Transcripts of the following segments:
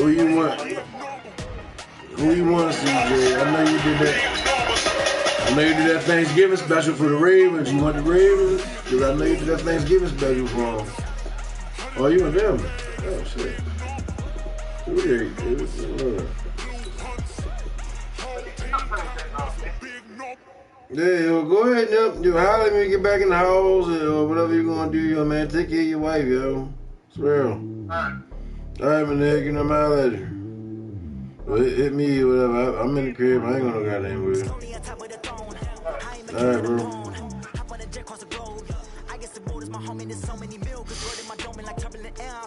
Who you want? Who you want, CJ? I know you did that. I know you did that Thanksgiving special for the Ravens. You want the Ravens? Because I know you did that Thanksgiving special for them. Oh, you want them? Oh, shit. Yeah, yo, go ahead, yo, holler at me, get back in the house, or whatever you're gonna do, yo, man. Take care of your wife, yo. It's real. Alright, my nigga, you know, my letter. Well, hit me or whatever. I'm in the crib, I ain't gonna goddamn with you. Alright, bro.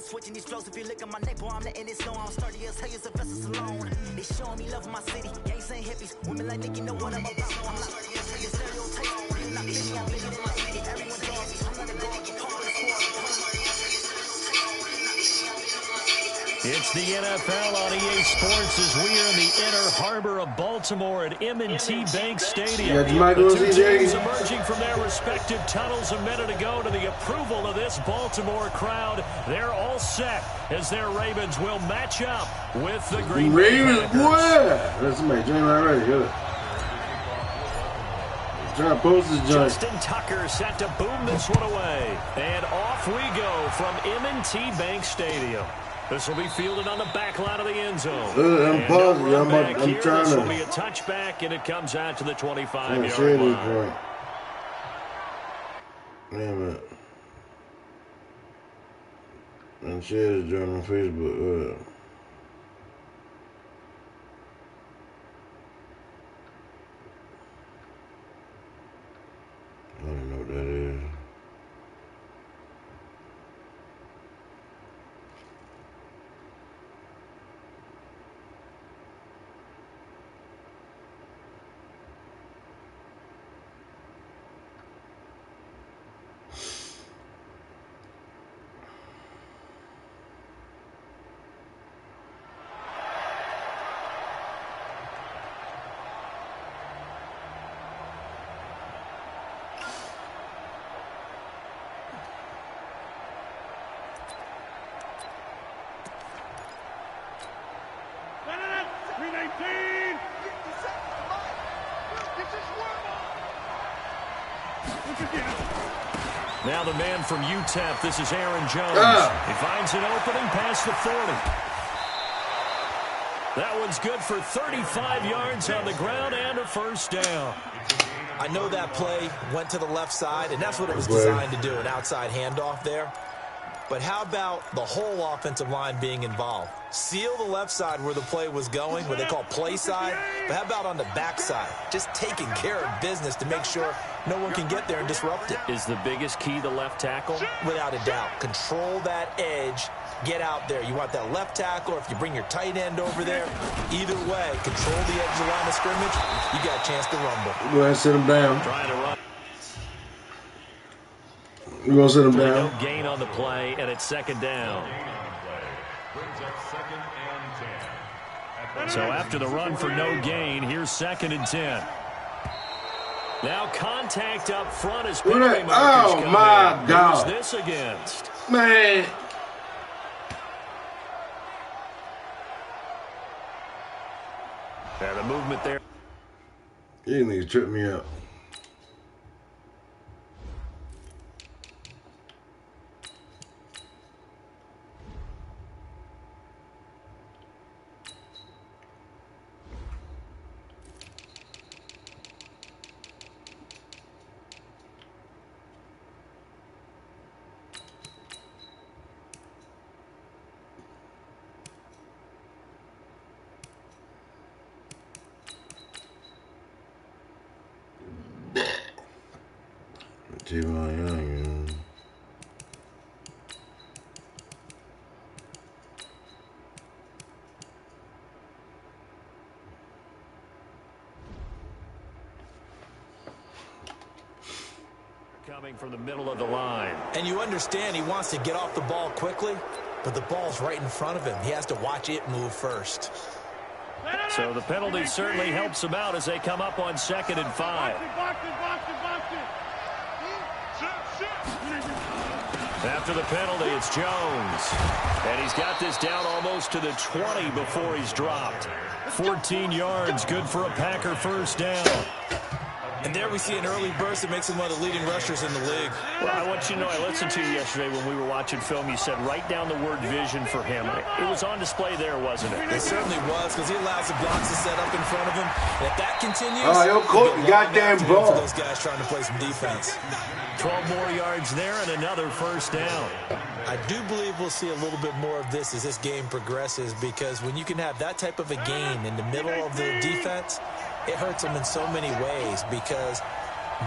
Switching these flows, if you look at my neck, boy, I'm letting it slow. I'm sturdy as hell, as a vessel alone. They showing me love in my city. Gangs ain't hippies. Women like Nicky know what I'm about. I'm not stereotypes. You're not busy, I'm living in my city. Everyone dogs. I'm not a dog. You call it It's the NFL on EA Sports as we are in the Inner Harbor of Baltimore at M&T Bank Stadium. The two teams emerging from their respective tunnels a minute ago to the approval of this Baltimore crowd. They're all set as their Ravens will match up with the Green Bay Packers. That's somebody join right here. Trying to post this joint. Justin Tucker set to boom this one away. And off we go from M&T Bank Stadium. This will be fielded on the back line of the end zone. I'm pausing. I'm trying to. This will be a touchback, and it comes out to the 25-yard line. Damn it. And share this joint on Facebook. I don't know what that is. Now the man from UTEP, this is Aaron Jones. He finds an opening past the 40. That one's good for 35 yards on the ground and a first down. I know that play went to the left side, and that's what it was designed to do, an outside handoff there. But how about the whole offensive line being involved? Seal the left side where the play was going, what they call play side. But how about on the back side? Just taking care of business to make sure no one can get there and disrupt it. Is the biggest key the left tackle? Without a doubt. Control that edge. Get out there. You want that left tackle, or if you bring your tight end over there, either way, control the edge of the line of scrimmage, you got a chance to rumble. Go ahead and sit him down. Trying to run. We're going to sit him down. No gain on the play, and it's second down. So after the run for no gain, here's 2nd and 10. Now contact up front as penalty markers oh, come my in. God. Who's this against? Man. And the movement there. You niggas tripped me up. Coming from the middle of the line. And you understand he wants to get off the ball quickly, but the ball's right in front of him. He has to watch it move first. So the penalty certainly helps them out as they come up on 2nd and 5. After the penalty, it's Jones. And he's got this down almost to the 20 before he's dropped. 14 yards, good for a Packer first down. And there we see an early burst that makes him one of the leading rushers in the league. Well, I want you to know, I listened to you yesterday when we were watching film. You said write down the word vision for him. It was on display there, wasn't it? It certainly was, because he allows the blocks to set up in front of him. And if that continues, yo, coach, goddamn ball. for those guys trying to play some defense. 12 more yards there and another first down. I do believe we'll see a little bit more of this as this game progresses, because when you can have that type of a gain in the middle of the defense, it hurts them in so many ways, because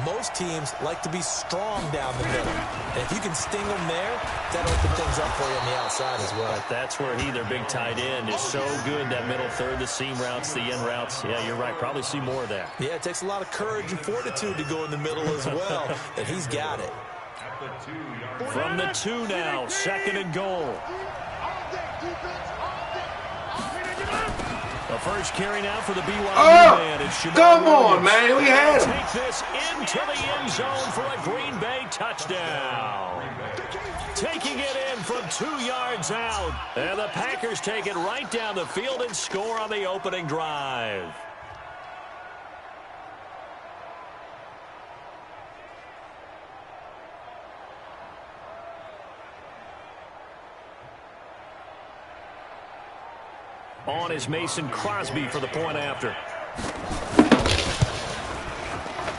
most teams like to be strong down the middle. And if you can sting them there, that'll open things up for you on the outside as well. But that's where their big tight end, is so good, that middle third, the seam routes, the in routes. Yeah, you're right. Probably see more of that. Yeah, it takes a lot of courage and fortitude to go in the middle as well, and he's got it. From the 2 now, 2nd and goal. The first carry now for the BYU man. It's come on, man. We had him. Take this into the end zone for a Green Bay touchdown. Taking it in from 2 yards out. And the Packers take it right down the field and score on the opening drive. On is Mason Crosby for the point after.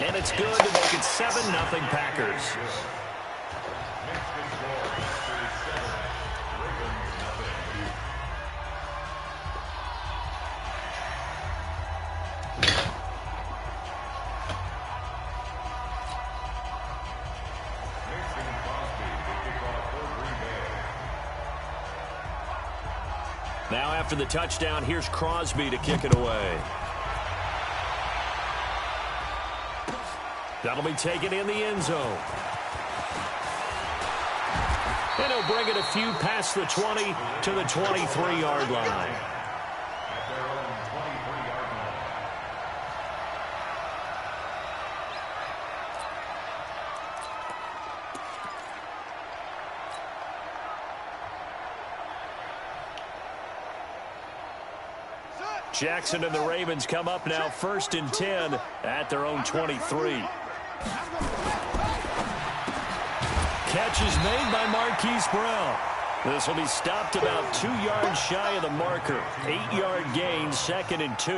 And it's good to make it 7-0 Packers. Now after the touchdown, here's Crosby to kick it away. That'll be taken in the end zone. And he'll bring it a few past the 20 to the 23-yard line. Jackson and the Ravens come up now 1st and 10 at their own 23. Catch is made by Marquise Brown. This will be stopped about 2 yards shy of the marker. 8-yard gain, 2nd and 2.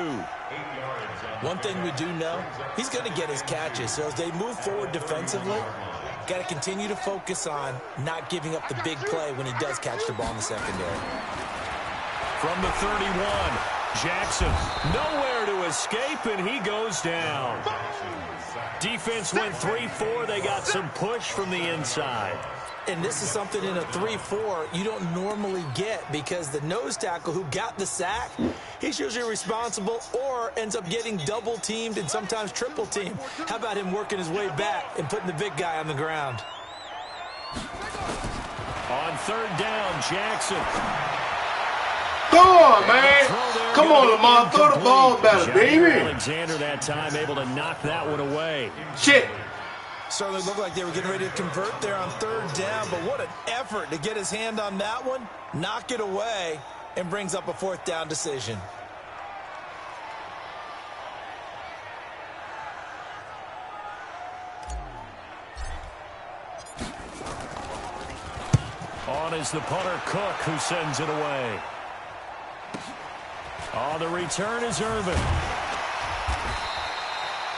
One thing we do know, he's going to get his catches. So as they move forward defensively, got to continue to focus on not giving up the big play when he does catch the ball in the secondary. From the 31, Jackson nowhere to escape, and he goes down. Defense went 3-4. They got some push from the inside. And this is something in a 3-4 you don't normally get, because the nose tackle who got the sack, he's usually responsible or ends up getting double teamed and sometimes triple teamed. How about him working his way back and putting the big guy on the ground? On 3rd down, Jackson. Go on, man. Come on, Lamar. Throw the ball better, baby. Alexander that time able to knock that one away. Shit. Certainly looked like they were getting ready to convert there on 3rd down, but what an effort to get his hand on that one, knock it away, and brings up a 4th down decision. On is the punter Cook, who sends it away. On the return is Irvin.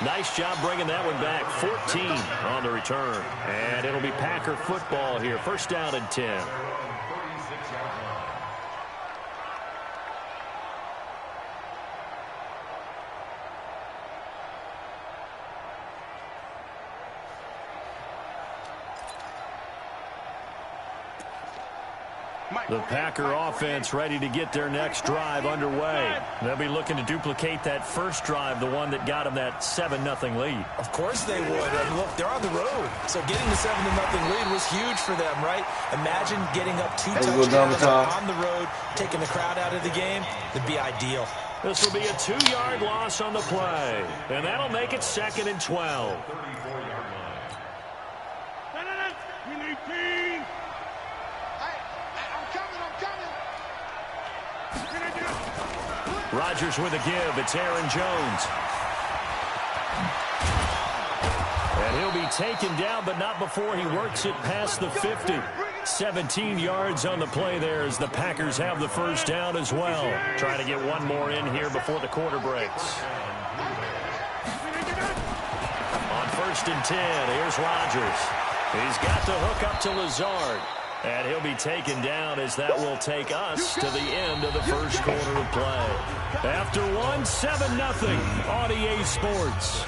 Nice job bringing that one back. 14 on the return. And it'll be Packer football here. 1st down and 10. The Packer offense ready to get their next drive underway. They'll be looking to duplicate that first drive, the one that got them that 7-0 lead. Of course they would. I mean, look, they're on the road. So getting the 7-0 lead was huge for them, right? Imagine getting up 2 touchdowns on the road, taking the crowd out of the game. It'd be ideal. This will be a 2-yard loss on the play. And that'll make it 2nd and 12. Rodgers with a give. It's Aaron Jones. And he'll be taken down, but not before he works it past the 50. 17 yards on the play there as the Packers have the first down as well. Trying to get one more in here before the quarter breaks. On 1st and 10, here's Rodgers. He's got the hook up to Lazard. And he'll be taken down as that will take us to the end of the first quarter of play. After one, 7-0 on EA Sports.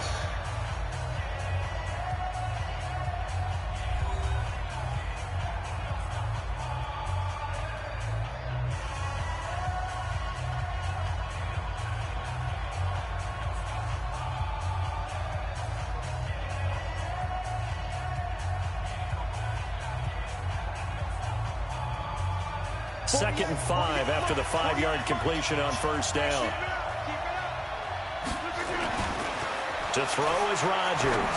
Second and 5 after the 5-yard completion on first down. To throw is Rodgers.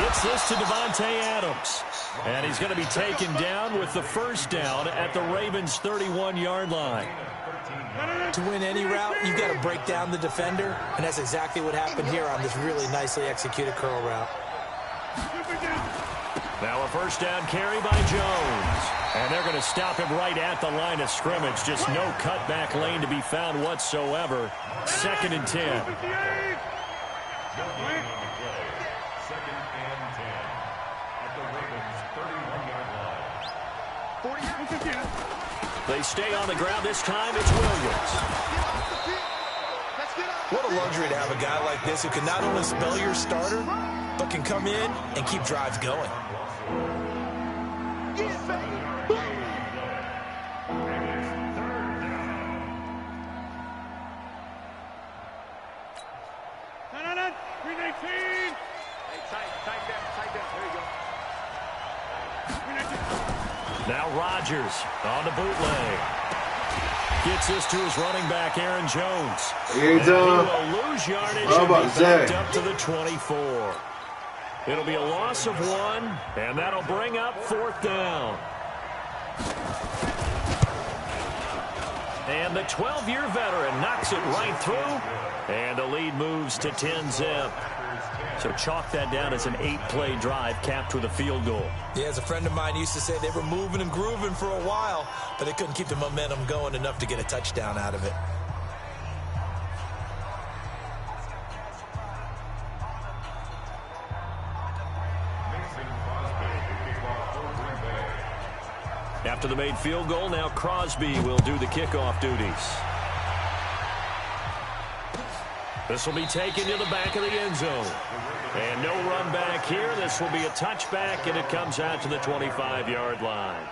Gets this to Devontae Adams. And he's going to be taken down with the first down at the Ravens' 31-yard line. To win any route, you've got to break down the defender, and that's exactly what happened here on this really nicely executed curl route. Now a first down carry by Jones. And they're going to stop him right at the line of scrimmage. Just no cutback lane to be found whatsoever. 2nd and 10. They stay on the ground. This time it's Williams. What a luxury to have a guy like this who can not only spell your starter, but can come in and keep drives going. Now Rodgers on the bootleg. Gets this to his running back, Aaron Jones. And he will lose yardage and be backed up to the 24. It'll be a loss of 1, and that'll bring up 4th down. And the 12-year veteran knocks it right through, and the lead moves to 10-zip. So chalk that down as an 8-play drive capped with a field goal. Yeah, as a friend of mine used to say, they were moving and grooving for a while, but they couldn't keep the momentum going enough to get a touchdown out of it. After the made field goal, now Crosby will do the kickoff duties. This will be taken to the back of the end zone. And no run back here. This will be a touchback, and it comes out to the 25-yard line.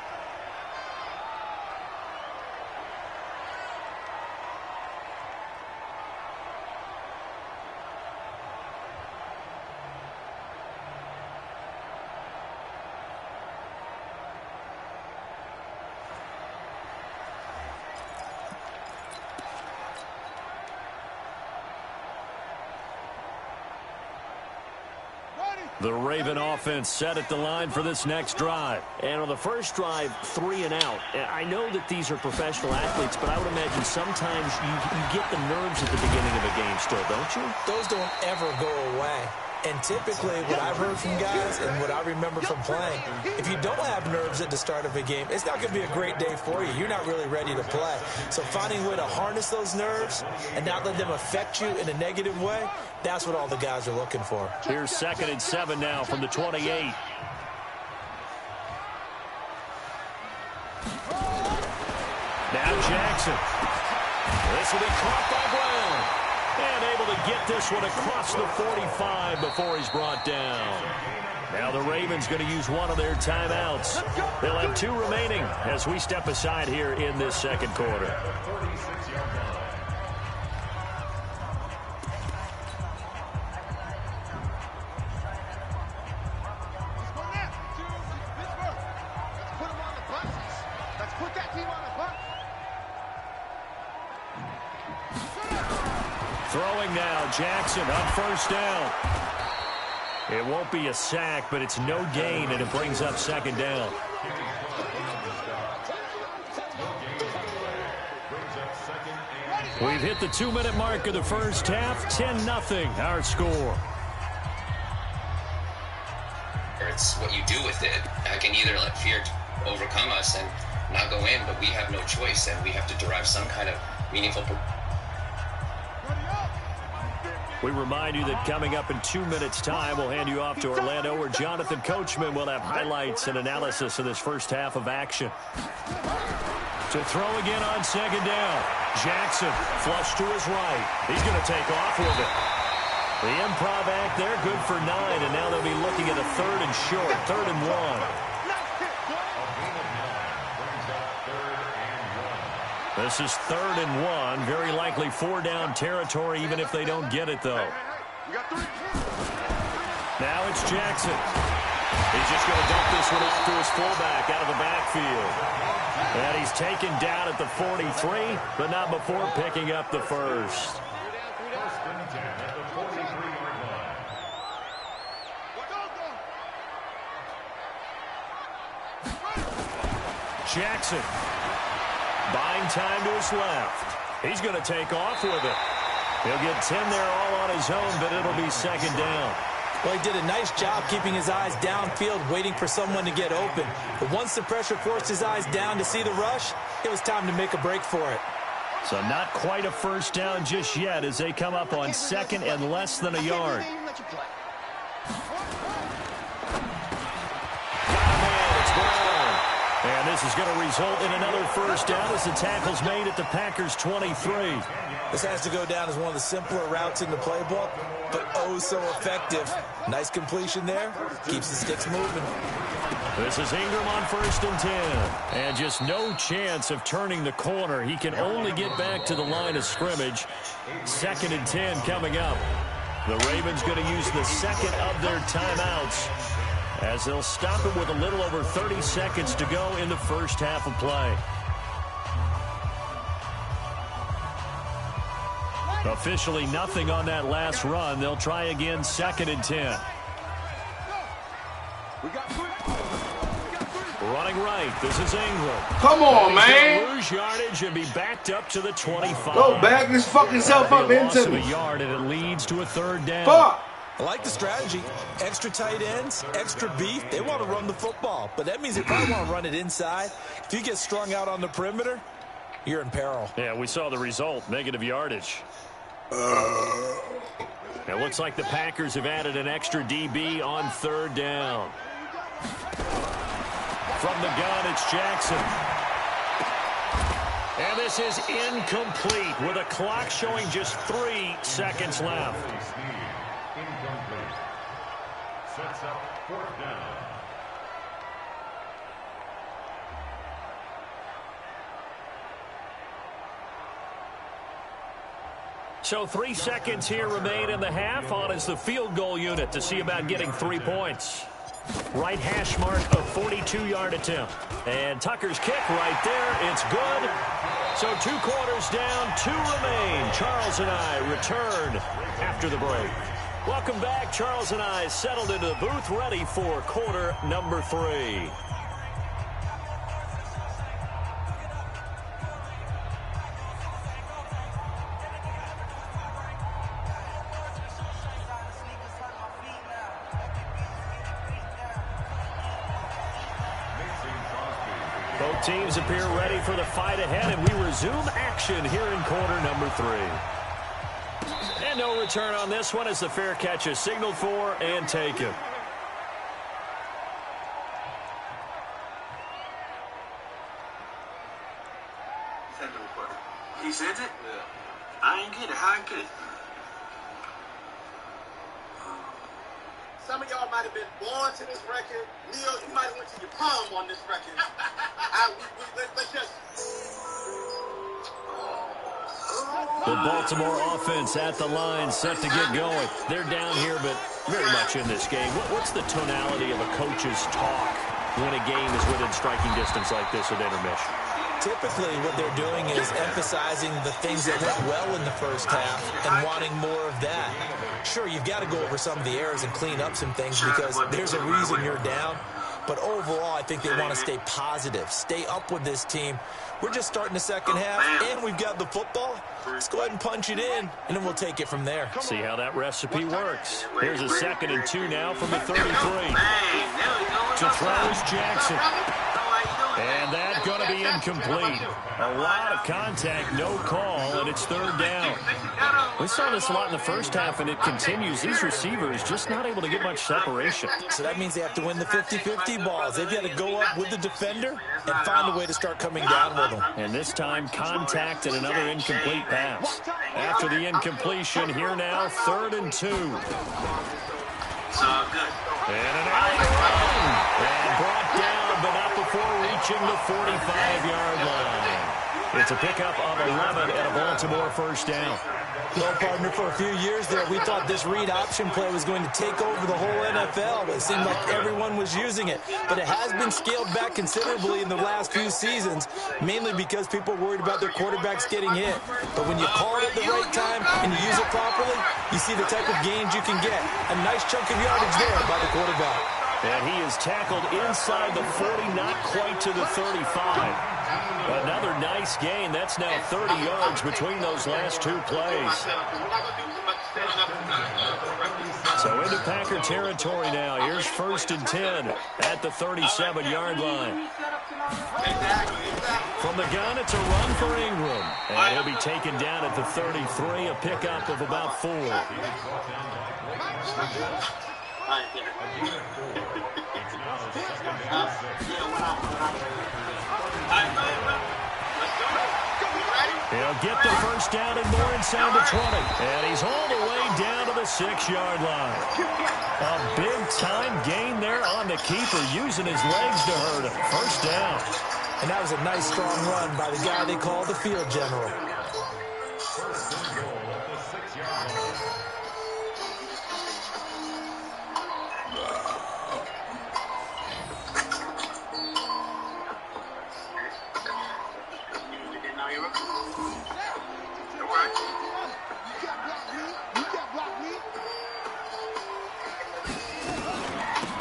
The Raven offense set at the line for this next drive. And on the first drive, 3 and out. I know that these are professional athletes, but I would imagine sometimes you get the nerves at the beginning of a game still, don't you? Those don't ever go away. And typically, what I've heard from guys and what I remember from playing, if you don't have nerves at the start of a game, it's not going to be a great day for you. You're not really ready to play. So finding a way to harness those nerves and not let them affect you in a negative way, that's what all the guys are looking for. Here's 2nd and 7 now from the 28. Now Jackson. This will be caught by Brown. And able to get this one across the 45 before he's brought down. Now the Ravens going to use one of their timeouts. They'll have 2 remaining as we step aside here in this second quarter. Throwing now, Jackson on first down. It won't be a sack, but it's no gain, and it brings up 2nd down. We've hit the 2-minute mark of the first half. 10-0 our score. It's what you do with it. I can either let fear overcome us and not go in, but we have no choice, and we have to derive some kind of meaningful. We remind you that coming up in 2 minutes' time, we'll hand you off to Orlando, where Jonathan Coachman will have highlights and analysis of this first half of action. To throw again on second down. Jackson flush to his right. He's going to take off with it. The improv act there, good for 9, and now they'll be looking at a 3rd and short, 3rd and 1. This is 3rd and 1, very likely 4-down territory, even if they don't get it, though. Now it's Jackson. He's just going to dump this one off to his fullback out of the backfield. And he's taken down at the 43, but not before picking up the first. Jackson buying time to his left. He's going to take off with it. He'll get 10 there all on his own, but it'll be second down. Well, he did a nice job keeping his eyes downfield, waiting for someone to get open. But once the pressure forced his eyes down to see the rush, it was time to make a break for it. So not quite a first down just yet as they come up on 2nd and less than a yard. And this is going to result in another first down as the tackle's made at the Packers' 23. This has to go down as one of the simpler routes in the playbook, but oh so effective. Nice completion there. Keeps the sticks moving. This is Ingram on 1st and 10. And just no chance of turning the corner. He can only get back to the line of scrimmage. 2nd and 10 coming up. The Ravens going to use the second of their timeouts, as they'll stop it with a little over 30 seconds to go in the first half of play. Officially nothing on that last run. They'll try again 2nd and 10. Running right. This is Ingram. Come on, man. Lose yardage and be backed up to the 25. Go back this fucking self up into me. A yard, and it leads to a 3rd down. Fuck. I like the strategy. Extra tight ends, extra beef. They want to run the football, but that means they probably want to run it inside. If you get strung out on the perimeter, you're in peril. Yeah, we saw the result. Negative yardage. It looks like the Packers have added an extra DB on 3rd down. From the gun, it's Jackson. And this is incomplete with a clock showing just 3 seconds left. Sets up 4th down. So 3 seconds here remain in the half. On is the field goal unit to see about getting 3 points. Right hash mark of 42-yard attempt. And Tucker's kick right there. It's good. So 2 quarters down, 2 remain. Charles and I return after the break. Welcome back. Charles and I settled into the booth, ready for quarter number 3. Both teams appear ready for the fight ahead, and we resume action here in quarter number 3. And no return on this one as the fair catch is signaled for and taken. He sent it? Yeah. I ain't get it. How I get it? Some of y'all might have been born to this record. Neil, you might have went to your prom on this record. Let's just... The Baltimore offense at the line, set to get going. They're down here, but very much in this game. What's the tonality of a coach's talk when a game is within striking distance like this at intermission? Typically, what they're doing is emphasizing the things that went well in the first half and wanting more of that. Sure, you've got to go over some of the errors and clean up some things because there's a reason you're down. But overall, I think they want to stay positive, stay up with this team. We're just starting the second half, and we've got the football. Let's go ahead and punch it in, and then we'll take it from there. See how that recipe works. Here's a 2nd and 2 now from the 33. To throw is Jackson. And that's going to be incomplete. A lot of contact, no call, and it's 3rd down. We saw this a lot in the first half, and it continues. These receivers just not able to get much separation. So that means they have to win the 50-50 balls. They've got to go up with the defender and find a way to start coming down with them. And this time, contact and another incomplete pass. After the incompletion, here now, 3rd and 2. And an alley run. And brought down, but not before reaching the 45-yard line. It's a pickup of 11 and a Baltimore 1st down. Well, partner, for a few years there, we thought this read option play was going to take over the whole NFL. It seemed like everyone was using it. But it has been scaled back considerably in the last few seasons, mainly because people are worried about their quarterbacks getting hit. But when you call it at the right time and you use it properly, you see the type of gains you can get. A nice chunk of yardage there by the quarterback. And he is tackled inside the 40, not quite to the 35. Another nice gain. That's now 30 yards between those last 2 plays. So into Packer territory now. Here's 1st and 10 at the 37-yard line. From the gun, it's a run for Ingram. And he'll be taken down at the 33, a pickup of about 4. He'll get the 1st down and more inside the 20. And he's all the way down to the 6-yard line. A big-time gain there on the keeper, using his legs to hurt him. 1st down. And that was a nice, strong run by the guy they call the field general.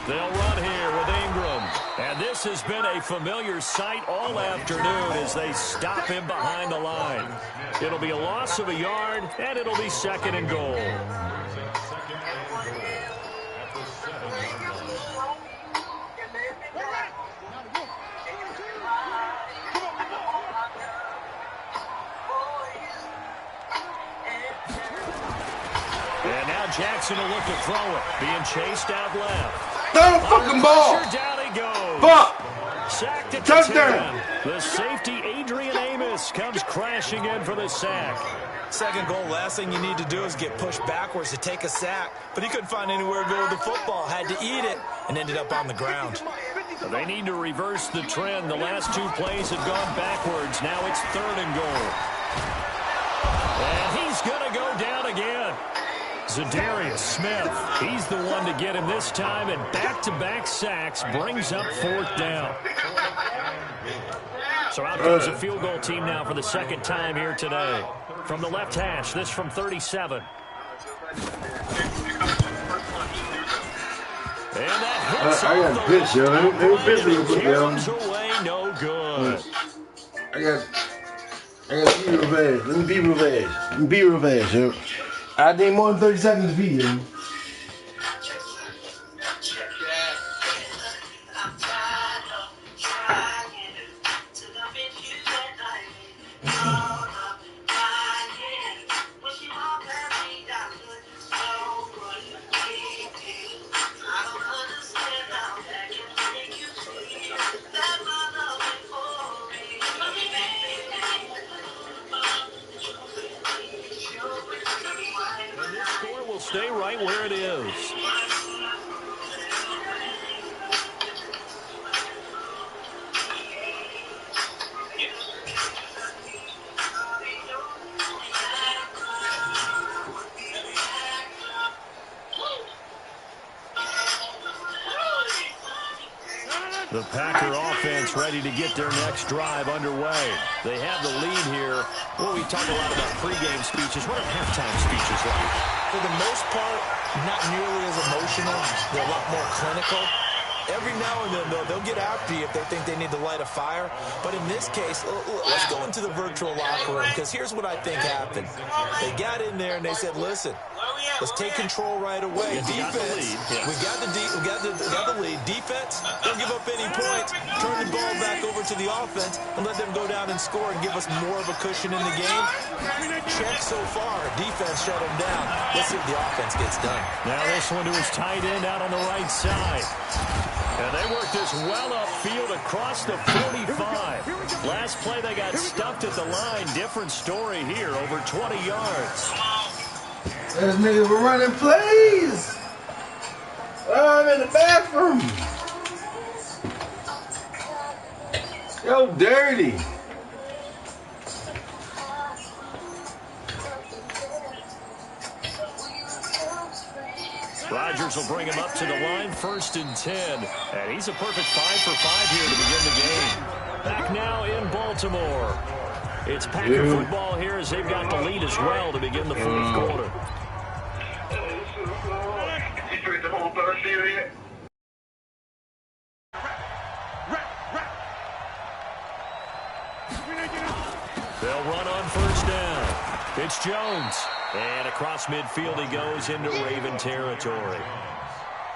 They'll run here with Ingram. And this has been a familiar sight all afternoon as they stop him behind the line. It'll be a loss of a yard, and it'll be 2nd and goal. And now Jackson will look to throw it. Being chased out left. Throw the fucking ball. Down he goes. Fuck. Sacked at Touchdown. The safety, Adrian Amos, comes crashing in for the sack. 2nd goal, last thing you need to do is get pushed backwards to take a sack. But he couldn't find anywhere to go with the football. Had to eat it and ended up on the ground. They need to reverse the trend. The last 2 plays have gone backwards. Now it's 3rd and goal. And he's going to go down again. Zadarius Smith, he's the one to get him this time, and back-to-back sacks brings up 4th down. So out goes the field goal team now for the 2nd time here today. From the left hash, this from 37. And that hits I got pitch, yo. Let me pitch real quick, yo. away, no good. I got to be real fast. Let me be real fast, yo. I need more than 30 seconds to be here. Stay right where it is. The Packer offense ready to get their next drive underway. They have the lead here. Well, we talk a lot about pregame speeches. What are halftime speeches like? For the most part, not nearly as emotional. They're a lot more clinical. Every now and then, though, they'll get after you if they think they need to light a fire. But in this case, let's go into the virtual locker room, because here's what I think happened. They got in there and they said, listen, let's take control right away. Defense, we got the lead. Defense, don't give up any points. Turn the ball back over to the offense and let them go down and score and give us more of a cushion in the game. Check so far. Defense shut them down. Let's see if the offense gets done. Now this one to his tight end out on the right side. And they worked this well upfield across the 45. Last play they got stuffed at the line. Different story here, over 20 yards. This nigga were running plays. Oh, I'm in the bathroom. Yo, dirty. Rodgers will bring him up to the line, 1st and 10. And he's a perfect 5 for 5 here to begin the game. Back now in Baltimore. It's Packer football here as they've got the lead as well to begin the 4th quarter. They'll run on 1st down. It's Jones. And across midfield he goes into Raven territory.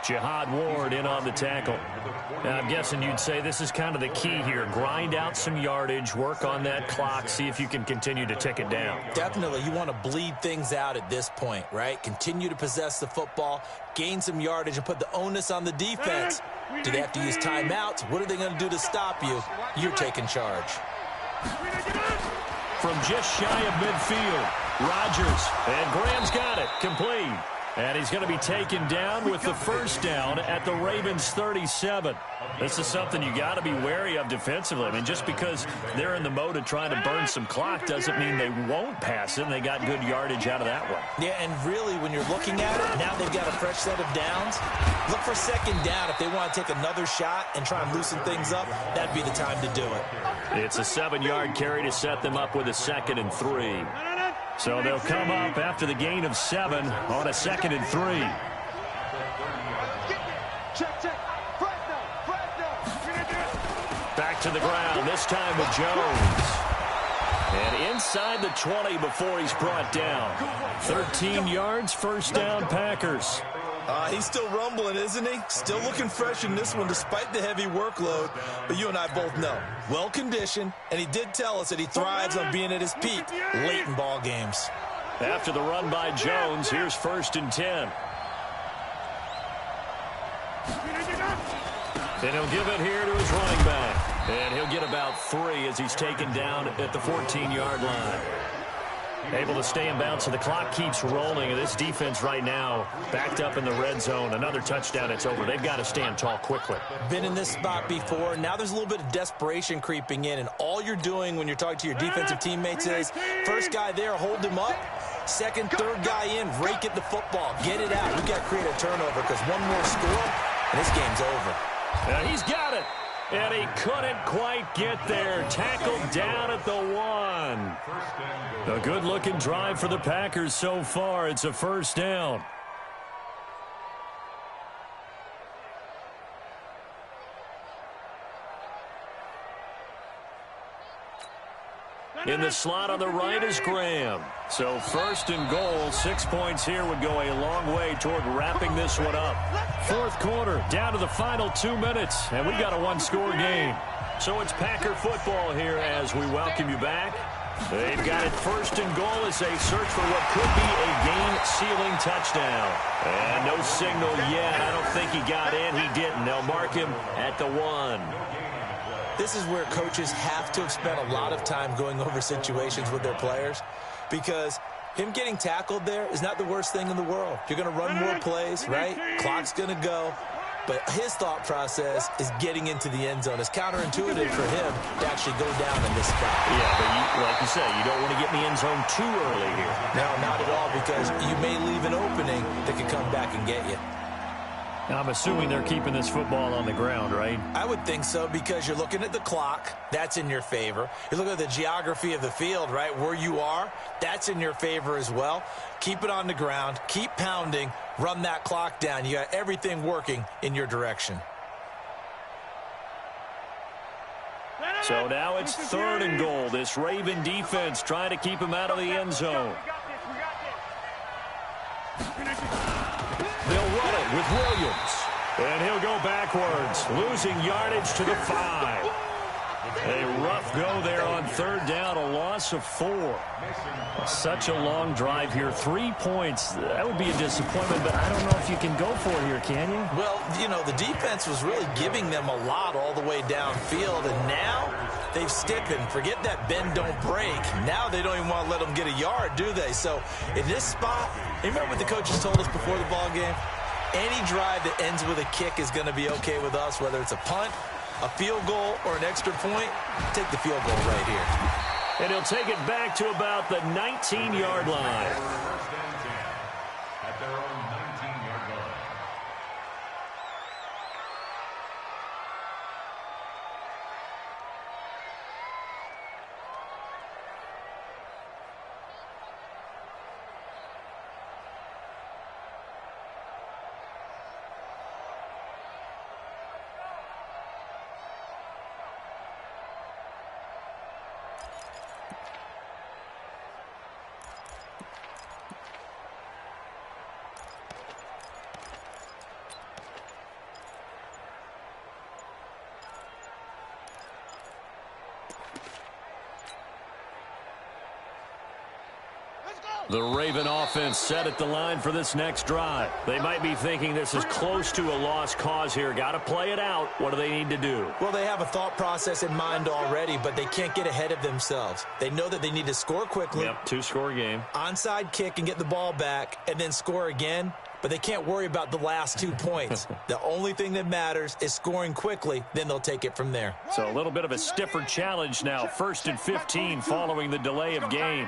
Jihad Ward in on the tackle. Now, I'm guessing you'd say this is kind of the key here. Grind out some yardage, work on that clock, see if you can continue to tick it down. Definitely. You want to bleed things out at this point, right? Continue to possess the football, gain some yardage, and put the onus on the defense. Do they have to use timeouts? What are they going to do to stop you? You're taking charge. From just shy of midfield, Rodgers, and Graham's got it, complete. And he's going to be taken down with the 1st down at the Ravens' 37. This is something you got to be wary of defensively. I mean, just because they're in the mode of trying to burn some clock doesn't mean they won't pass it, and they got good yardage out of that one. Yeah, and really, when you're looking at it, now they've got a fresh set of downs. Look for 2nd down. If they want to take another shot and try and loosen things up, that'd be the time to do it. It's a 7-yard carry to set them up with a 2nd and 3. So they'll come up after the gain of 7 on a 2nd and 3. Back to the ground, this time with Jones. And inside the 20 before he's brought down. 13 yards, 1st down, Packers. He's still rumbling, isn't he? Still looking fresh in this one despite the heavy workload. But you and I both know, well-conditioned, and he did tell us that he thrives on being at his peak late in ball games. After the run by Jones, here's 1st and 10. And he'll give it here to his running back. And he'll get about 3 as he's taken down at the 14-yard line. Able to stay in bounds, so the clock keeps rolling. And this defense right now backed up in the red zone. Another touchdown, it's over. They've got to stand tall quickly. Been in this spot before. Now there's a little bit of desperation creeping in. And all you're doing when you're talking to your defensive teammates is, first guy there, hold him up. 2nd, 3rd guy in, rake at the football. Get it out. We've got to create a turnover because one more score, and this game's over. And he's got it. And he couldn't quite get there. Tackled down at the 1. A good-looking drive for the Packers so far. It's a 1st down. In the slot on the right is Graham. So 1st and goal, 6 points here would go a long way toward wrapping this one up. 4th quarter, down to the final 2 minutes, and we got a 1-score game. So it's Packer football here as we welcome you back. They've got it 1st and goal as they search for what could be a game-sealing touchdown. And no signal yet. I don't think he got in. He didn't. They'll mark him at the 1. This is where coaches have to have spent a lot of time going over situations with their players, because him getting tackled there is not the worst thing in the world. You're going to run more plays, right? Clock's going to go. But his thought process is getting into the end zone. It's counterintuitive for him to actually go down in this spot. Yeah, but like you say, you don't want to get in the end zone too early here. No, not at all, because you may leave an opening that could come back and get you. Now, I'm assuming they're keeping this football on the ground, right? I would think so, because you're looking at the clock. That's in your favor. You're looking at the geography of the field, right? Where you are, that's in your favor as well. Keep it on the ground. Keep pounding. Run that clock down. You got everything working in your direction. So now it's 3rd and goal. This Raven defense trying to keep him out of the end zone. They'll run it with Williams. And he'll go backwards, losing yardage to the 5. A rough go there on 3rd down, a loss of 4. Such a long drive here. 3 points. That would be a disappointment, but I don't know if you can go for it here, can you? Well, you know, the defense was really giving them a lot all the way downfield, and now they've stiffened. Forget that bend, don't break. Now they don't even want to let them get a yard, do they? So in this spot, remember what the coaches told us before the ball game? Any drive that ends with a kick is going to be okay with us, whether it's a punt, a field goal, or an extra point. Take the field goal right here. And he'll take it back to about the 19-yard line. At their own 19-yard line. The Raven offense set at the line for this next drive. They might be thinking this is close to a lost cause here. Got to play it out. What do they need to do? Well, they have a thought process in mind already, but they can't get ahead of themselves. They know that they need to score quickly. Yep, 2-score game. Onside kick and get the ball back and then score again. But they can't worry about the last 2 points. The only thing that matters is scoring quickly. Then they'll take it from there. So a little bit of a stiffer challenge now. 1st and 15 following the delay of game.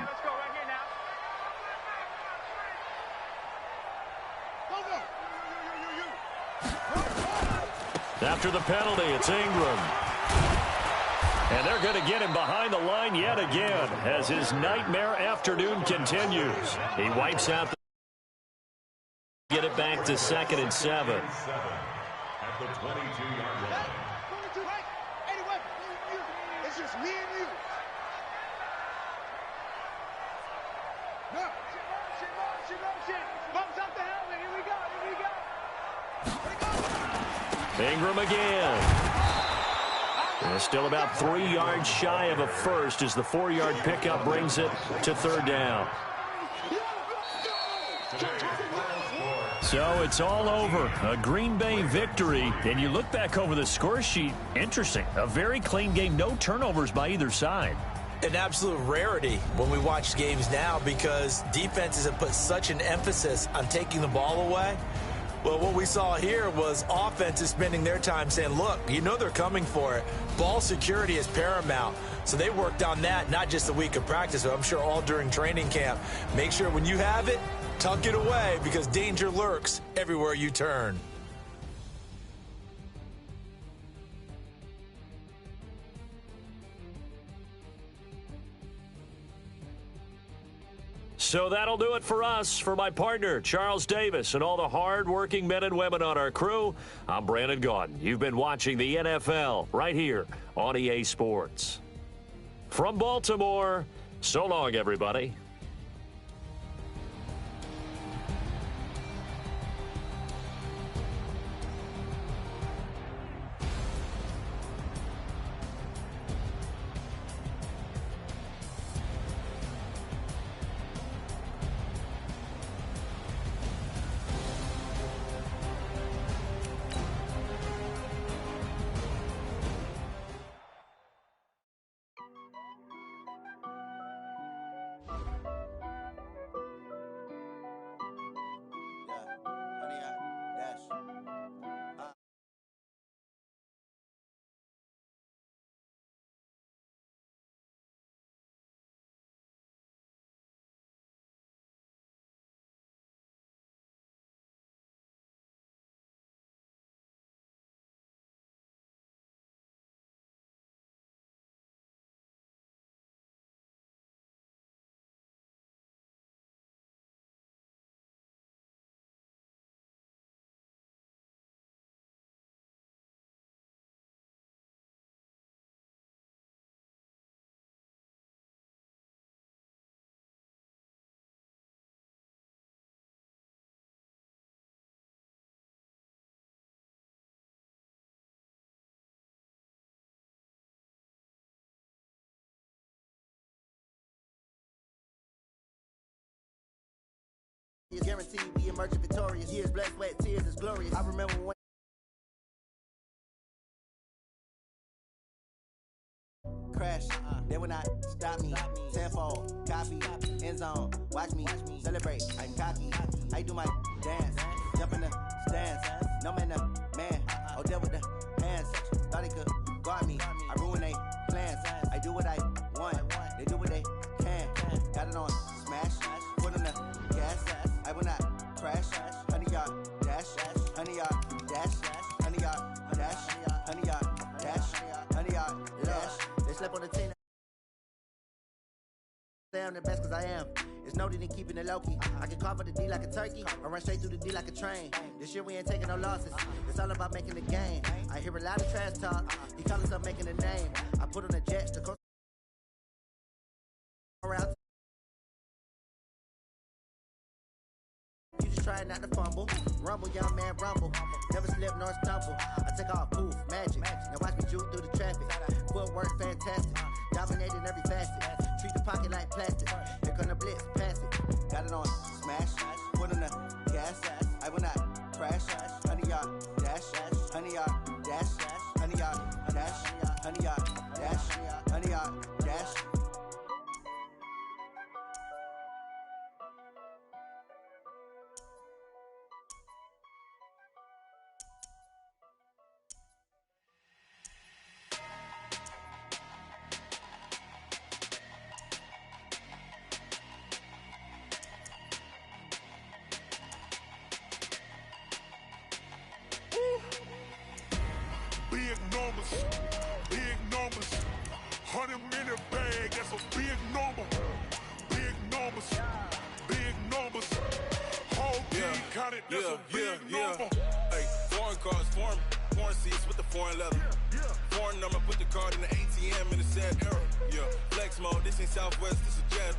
After the penalty, it's Ingram. And they're going to get him behind the line yet again as his nightmare afternoon continues. He wipes out the... Get it back to 2nd and 7. At the 22-yard line. It's just me and you. No. Motion. Bumps up the helmet. Here we go. Ingram again. And still about 3 yards shy of a first as the 4-yard pickup brings it to 3rd down. So it's all over. A Green Bay victory. And you look back over the score sheet. Interesting. A very clean game. No turnovers by either side. An absolute rarity when we watch games now because defenses have put such an emphasis on taking the ball away. Well, what we saw here was offenses spending their time saying, look, you know they're coming for it. Ball security is paramount. So they worked on that not just a week of practice, but I'm sure all during training camp. Make sure when you have it, tuck it away because danger lurks everywhere you turn. So that'll do it for us. For my partner, Charles Davis, and all the hard-working men and women on our crew, I'm Brandon Gaudin. You've been watching the NFL right here on EA Sports. From Baltimore, so long, everybody. Guaranteed we emerging victorious. Years, blood, sweat, tears is glorious. I remember when crash, they will not stop me. Tenfold, copy, end zone, watch me celebrate. I'm cocky, I do my dance, jump in the stands. No man, man, oh deal with the hands. Thought he could guard me. I ruin they plans. I do what I want. They do what they can. Got it on smash, put on the gas. I will not crash. 100-yard dash, 100-yard dash, 100-yard dash, 100-yard dash, 100-yard dash. They slept on the team. Say I'm the best cause I am. It's noted in keeping it low-key. I can call for the D like a turkey, or run straight through the D like a train. This year we ain't taking no losses. It's all about making the game. I hear a lot of trash talk. He call himself making a name. I put on the jets to coach around. You just try not to fumble. Rumble, young man, rumble. Never slip nor stumble. I take off, poof, magic. Now watch me juke through the traffic. Footwork fantastic. Dominating every facet. Treat the pocket like plastic. Here come the blitz, pass it. Got it on smash. Put on the gas. I will not crash. 100-yard dash. 100-yard dash. 100-yard dash. 100-yard dash. 100-yard dash. Big numbers, 100-minute bag, that's a big number. Big numbers, whole team counted, that's a big number. Hey, foreign cars, foreign seats with the foreign leather. Foreign number, put the card in the ATM in the sad era. Yeah, flex mode, this ain't Southwest, this is Jet.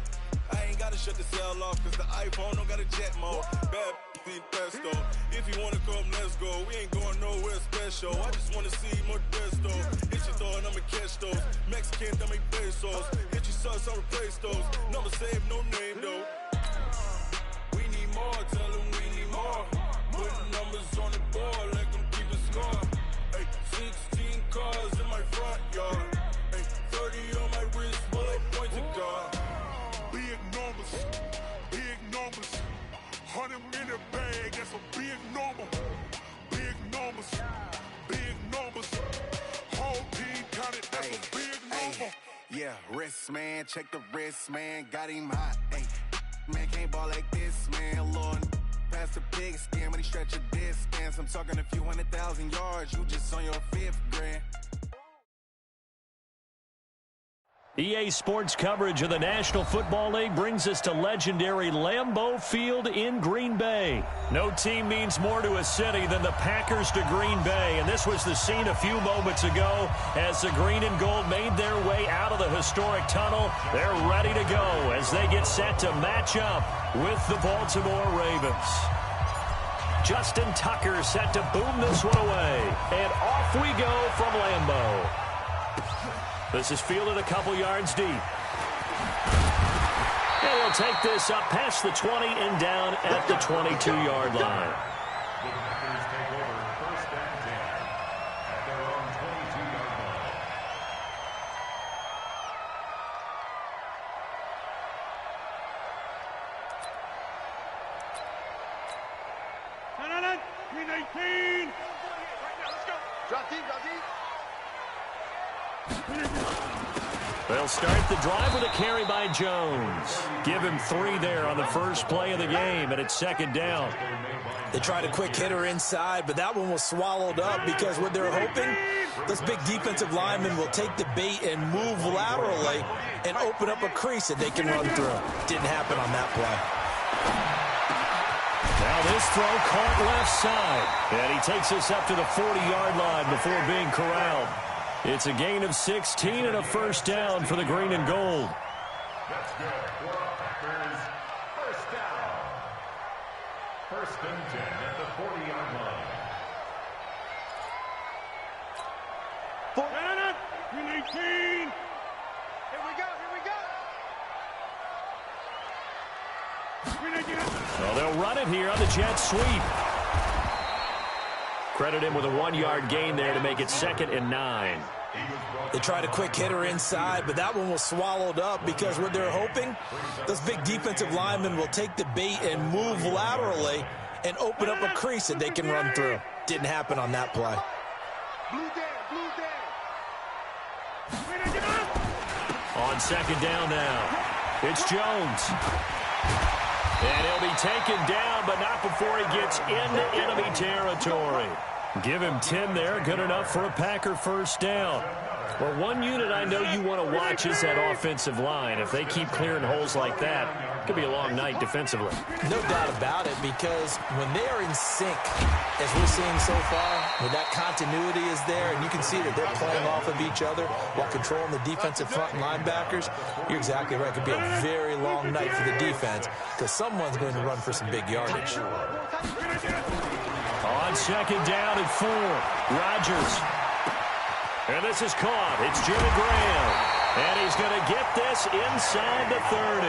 I ain't gotta shut the cell off, cause the iPhone don't got a jet mode. Bad feet pesto. If you wanna come, let's go. We ain't going nowhere special. I just wanna see more Modesto. Hit your thought, I'ma catch those. Mexican, I make pesos. Hit your sauce, I'll replace those. Number save, no name though. We need more, tell them we need more. Putting numbers on the board, like them keep a score. Hey, 16 cars in my front yard. Hey, 30 on my wrist, while I point to God. Big numbers, 100-minute bag, that's a big number. Big numbers, whole team counted, that's a big number. Yeah, wrist man, check the wrist man, got him hot. Ay, man can't ball like this, man. Lord, past the pig skin when he stretch a distance. I'm talking a few 100,000 yards, you just on your 5th grand. EA Sports coverage of the National Football League brings us to legendary Lambeau Field in Green Bay. No team means more to a city than the Packers to Green Bay, and this was the scene a few moments ago as the green and gold made their way out of the historic tunnel. They're ready to go as they get set to match up with the Baltimore Ravens. Justin Tucker set to boom this one away, and off we go from Lambeau. This is fielded a couple yards deep. And he'll take this up past the 20 and down at the 22-yard line. The Packers take over 1st and 10 at their own 22-yard line. Green 18. Let's go. Drop deep. They'll start the drive with a carry by Jones. Give him 3 there on the first play of the game, and it's 2nd down. They tried a quick hitter inside, but that one was swallowed up because what they're hoping, this big defensive lineman will take the bait and move laterally and open up a crease that they can run through. Didn't happen on that play. Now this throw caught left side, and he takes us up to the 40-yard line before being corralled. It's a gain of 16 and a 1st down for the green and gold. That's good for Packers. 1st down. 1st and 10 at the 40-yard line. Green 18. Here we go. Well, they'll run it here on the jet sweep. Credit him with a 1-yard gain there to make it 2nd and 9. They tried a quick hitter inside, but that one was swallowed up because what they're hoping, those big defensive linemen will take the bait and move laterally and open up a crease that they can run through. Didn't happen on that play. On 2nd down now, it's Jones. And he'll be taken down, but not before he gets into enemy territory. Give him 10 there, good enough for a Packer first down. Well, one unit I know you want to watch is that offensive line. If they keep clearing holes like that, it could be a long night defensively. No doubt about it, because when they are in sync, as we're seeing so far, when that continuity is there, and you can see that they're playing off of each other while controlling the defensive front and linebackers, you're exactly right. It could be a very long night for the defense, because someone's going to run for some big yardage. On 2nd down and 4, Rodgers. And this is caught. It's Jimmy Graham. And he's going to get this inside the 30.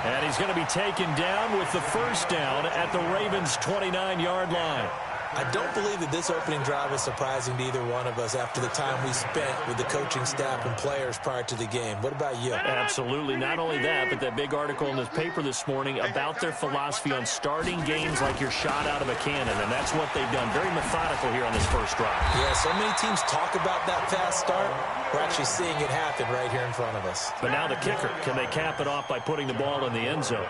And he's going to be taken down with the first down at the Ravens' 29-yard line. I don't believe that this opening drive is surprising to either one of us after the time we spent with the coaching staff and players prior to the game. What about you? Absolutely. Not only that, but that big article in the paper this morning about their philosophy on starting games like you're shot out of a cannon, and that's what they've done. Very methodical here on this first drive. Yeah, so many teams talk about that fast start. We're actually seeing it happen right here in front of us. But now the kicker. Can they cap it off by putting the ball in the end zone?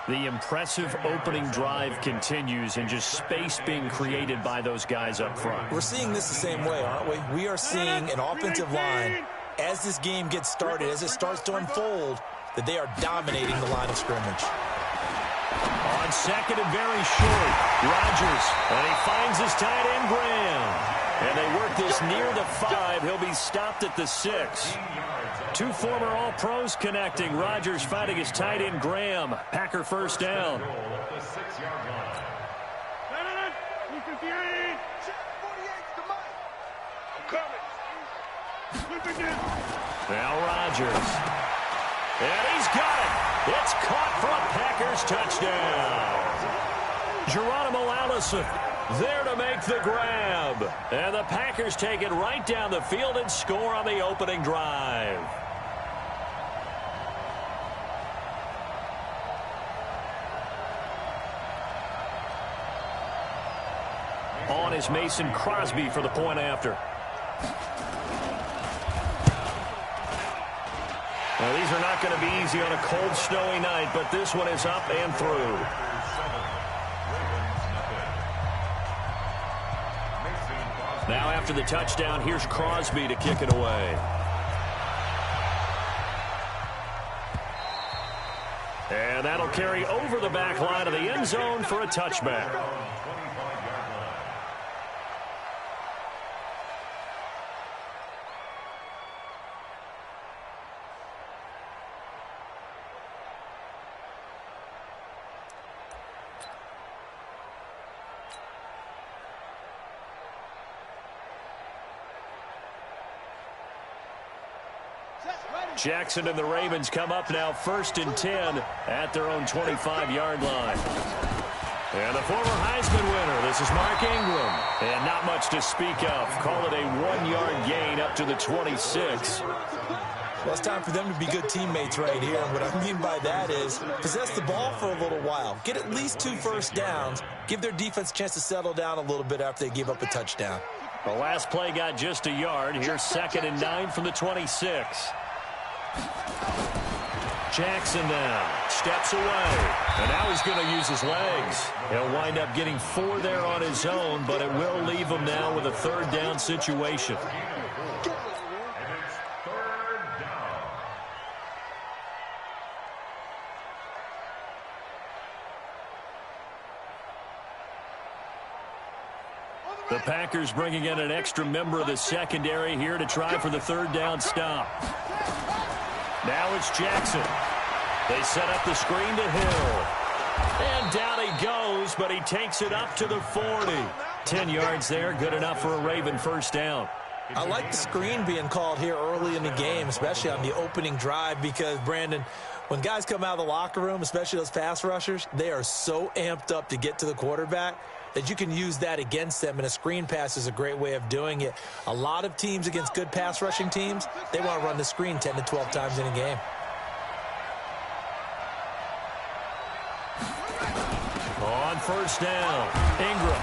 The impressive opening drive continues, and just space being created by those guys up front. We're seeing this the same way, aren't we? We are seeing an offensive line, as this game gets started, as it starts to unfold, that they are dominating the line of scrimmage. On 2nd and very short, Rodgers, and he finds his tight end, Graham. And they work this near the 5. He'll be stopped at the 6. 2 former All-Pros connecting. Rodgers fighting his tight end, Graham. Packer first down. Now Rodgers. And he's got it. It's caught for a Packers touchdown. Geronimo Allison there to make the grab. And the Packers take it right down the field and score on the opening drive. On is Mason Crosby for the point after. Now, these are not going to be easy on a cold, snowy night, but this one is up and through. Now after the touchdown, here's Crosby to kick it away. And that'll carry over the back line of the end zone for a touchback. Jackson and the Ravens come up now 1st and 10 at their own 25-yard line. And the former Heisman winner, this is Mark Ingram. And not much to speak of. Call it a 1-yard gain up to the 26. Well, it's time for them to be good teammates right here. And what I mean by that is possess the ball for a little while. Get at least 2 first downs. Give their defense a chance to settle down a little bit after they give up a touchdown. The last play got just a yard. Here's 2nd and 9 from the 26. Jackson now steps away, and now he's going to use his legs. He'll wind up getting 4 there on his own, but it will leave him now with a 3rd down situation. The Packers bringing in an extra member of the secondary here to try for the 3rd down stop. Now it's Jackson. They set up the screen to Hill. And down he goes, but he takes it up to the 40. 10 yards there, good enough for a Raven first down. I like the screen being called here early in the game, especially on the opening drive, because, Brandon, When guys come out of the locker room, especially those pass rushers, they are so amped up to get to the quarterback that you can use that against them, and a screen pass is a great way of doing it. A lot of teams against good pass rushing teams, they want to run the screen 10 to 12 times in a game. On first down, Ingram.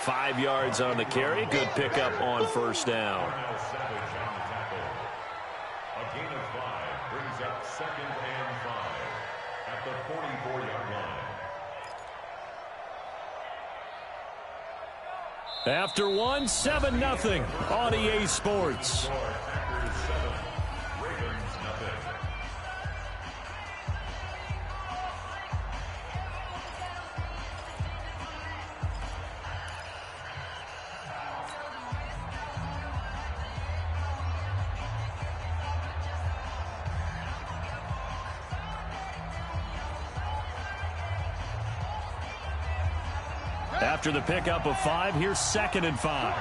5 yards on the carry. Good pickup on first down. A gain of 5 brings up 2nd and 5 at the 44-yard line. After 1, 7-0 on EA Sports. After the pickup of 5, here's 2nd and 5.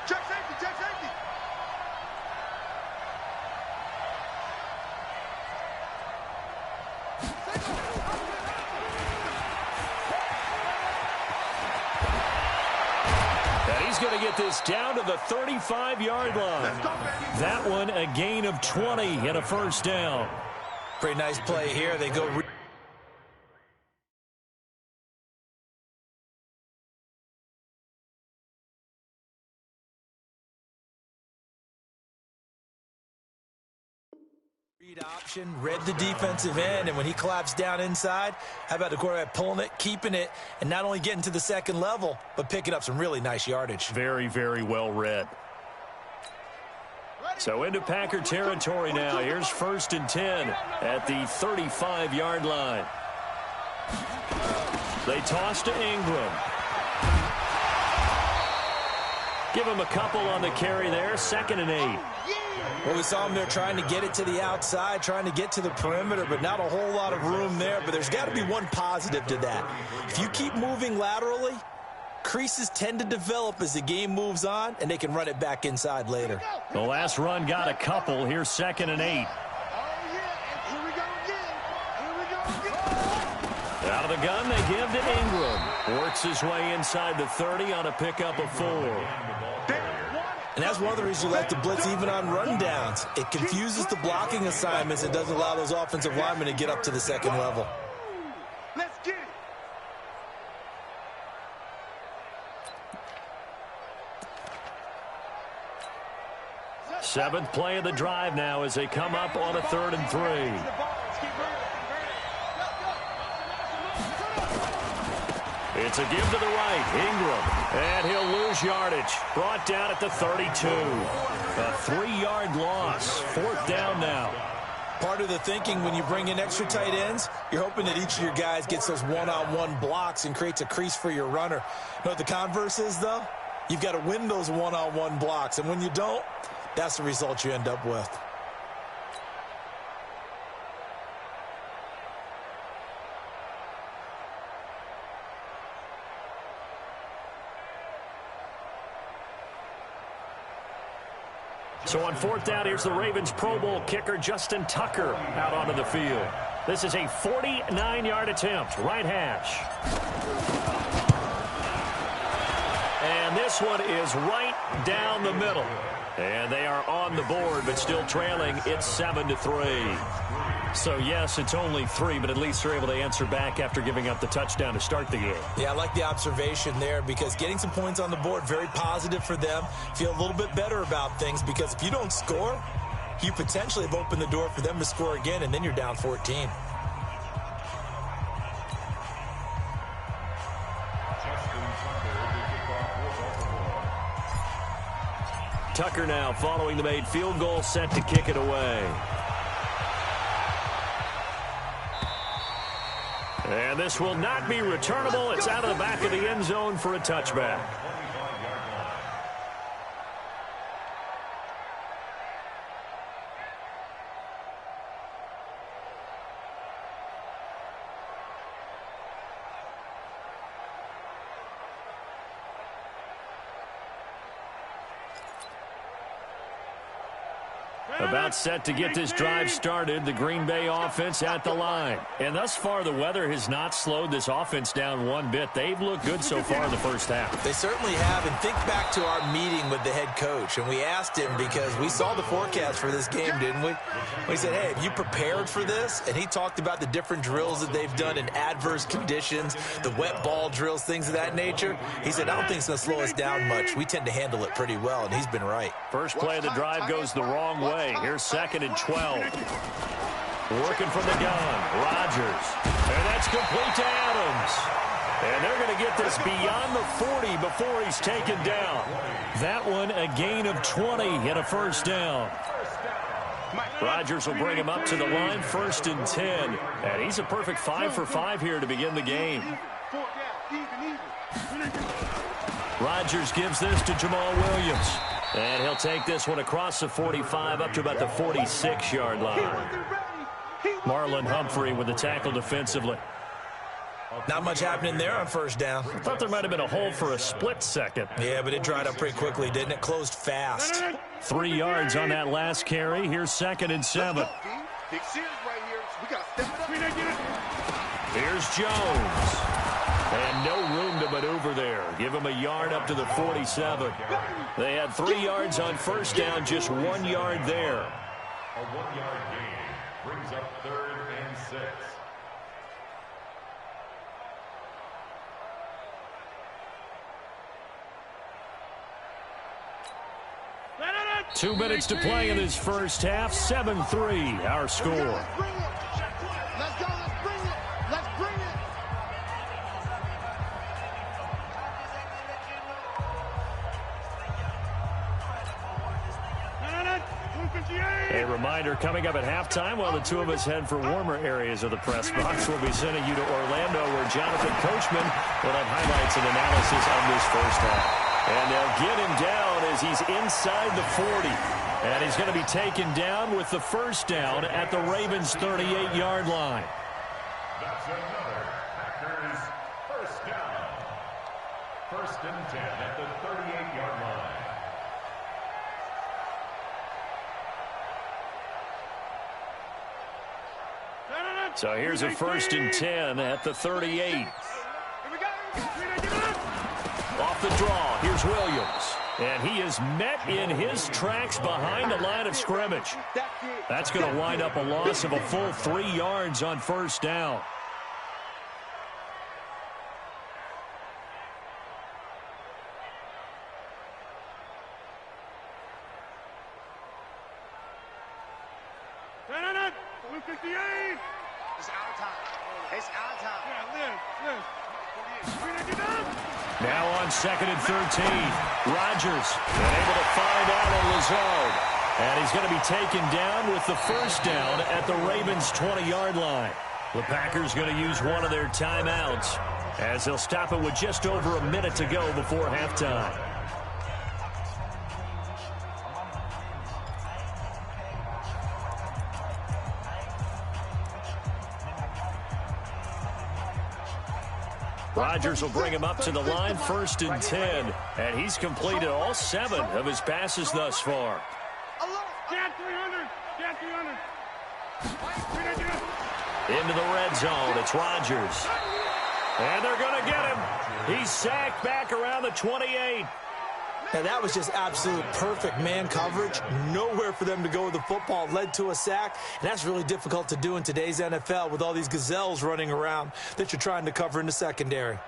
Check safety, check safety. And he's going to get this down to the 35-yard line. That one a gain of 20 and a first down. Pretty nice play here. They go... option, read the defensive end, and when he collapsed down inside, how about the quarterback pulling it, keeping it, and not only getting to the second level, but picking up some really nice yardage. Very, very well read. So into Packer territory now. Here's 1st and 10 at the 35-yard line. They toss to Ingram. Give him a couple on the carry there. 2nd and 8. Well, we saw him there trying to get it to the outside, trying to get to the perimeter, but not a whole lot of room there. But there's got to be one positive to that. If you keep moving laterally, creases tend to develop as the game moves on, and they can run it back inside later. The last run got a couple. Here's 2nd and 8. Out of the gun, they give to Ingram. Works his way inside the 30 on a pickup of 4. And that's one of the reasons you like to blitz even on rundowns. It confuses the blocking assignments and doesn't allow those offensive linemen to get up to the second level. Let's get it. 7th play of the drive now as they come up on a 3rd and 3. It's a give to the right, Ingram, and he'll lose yardage. Brought down at the 32. A 3-yard loss. 4th down now. Part of the thinking when you bring in extra tight ends, you're hoping that each of your guys gets those one-on-one blocks and creates a crease for your runner. You know what the converse is, though? You've got to win those one-on-one blocks, and when you don't, that's the result you end up with. So on 4th down, here's the Ravens Pro Bowl kicker Justin Tucker out onto the field. This is a 49-yard attempt, right hash. And this one is right down the middle. And they are on the board, but still trailing. It's 7-3. So, yes, it's only 3, but at least they're able to answer back after giving up the touchdown to start the game. Yeah, I like the observation there because getting some points on the board, very positive for them. Feel a little bit better about things because if you don't score, you potentially have opened the door for them to score again, and then you're down 14. Tucker now following the made field goal, set to kick it away. And this will not be returnable. It's out of the back of the end zone for a touchback. About set to get this drive started, the Green Bay offense at the line. And thus far, the weather has not slowed this offense down one bit. They've looked good so far in the first half. They certainly have. And think back to our meeting with the head coach. And we asked him, because we saw the forecast for this game, didn't we? We said, hey, have you prepared for this? And he talked about the different drills that they've done in adverse conditions, the wet ball drills, things of that nature. He said, I don't think it's going to slow us down much. We tend to handle it pretty well, and he's been right. First play of the drive goes the wrong way. Here's 2nd and 12. Working from the gun, Rodgers. And that's complete to Adams. And they're going to get this beyond the 40 before he's taken down. That one, a gain of 20 and a first down. Rodgers will bring him up to the line, 1st and 10. And he's a perfect 5 for 5 here to begin the game. Rodgers gives this to Jamal Williams. And he'll take this one across the 45 up to about the 46-yard line. Marlon Humphrey with the tackle defensively. Not much happening there on first down. I thought there might have been a hole for a split second. Yeah, but it dried up pretty quickly, didn't it? Closed fast. 3 yards on that last carry. Here's 2nd and 7. Here's Jones. And no room to maneuver there. Give him a yard up to the 47. They had 3 yards on first down, just 1 yard there. A 1-yard gain brings up 3rd and 6. Two minutes to play in this first half. 7-3, our score. Let's go. Let's bring it. Let's bring it. A reminder, coming up at halftime, while the two of us head for warmer areas of the press box, we'll be sending you to Orlando, where Jonathan Coachman will have highlights and analysis of this first half. And they'll get him down as he's inside the 40. And he's going to be taken down with the first down at the Ravens' 38-yard line. That's another Packers first down. 1st and 10 at the 38-yard line. So here's a 1st and 10 at the 38. Off the draw, here's Williams. And he is met in his tracks behind the line of scrimmage. That's going to wind up a loss of a full 3 yards on first down. Now on 2nd and 13, Rodgers able to find out on Lazard. And he's going to be taken down with the first down at the Ravens' 20-yard line. The Packers going to use one of their timeouts as they'll stop it with just over a minute to go before halftime. Rodgers will bring him up to the line, 1st and 10. And he's completed all 7 of his passes thus far. Into the red zone, it's Rodgers. And they're going to get him. He's sacked back around the 28. And that was just absolute perfect man coverage. Nowhere for them to go with the football. Led to a sack. And that's really difficult to do in today's NFL with all these gazelles running around that you're trying to cover in the secondary.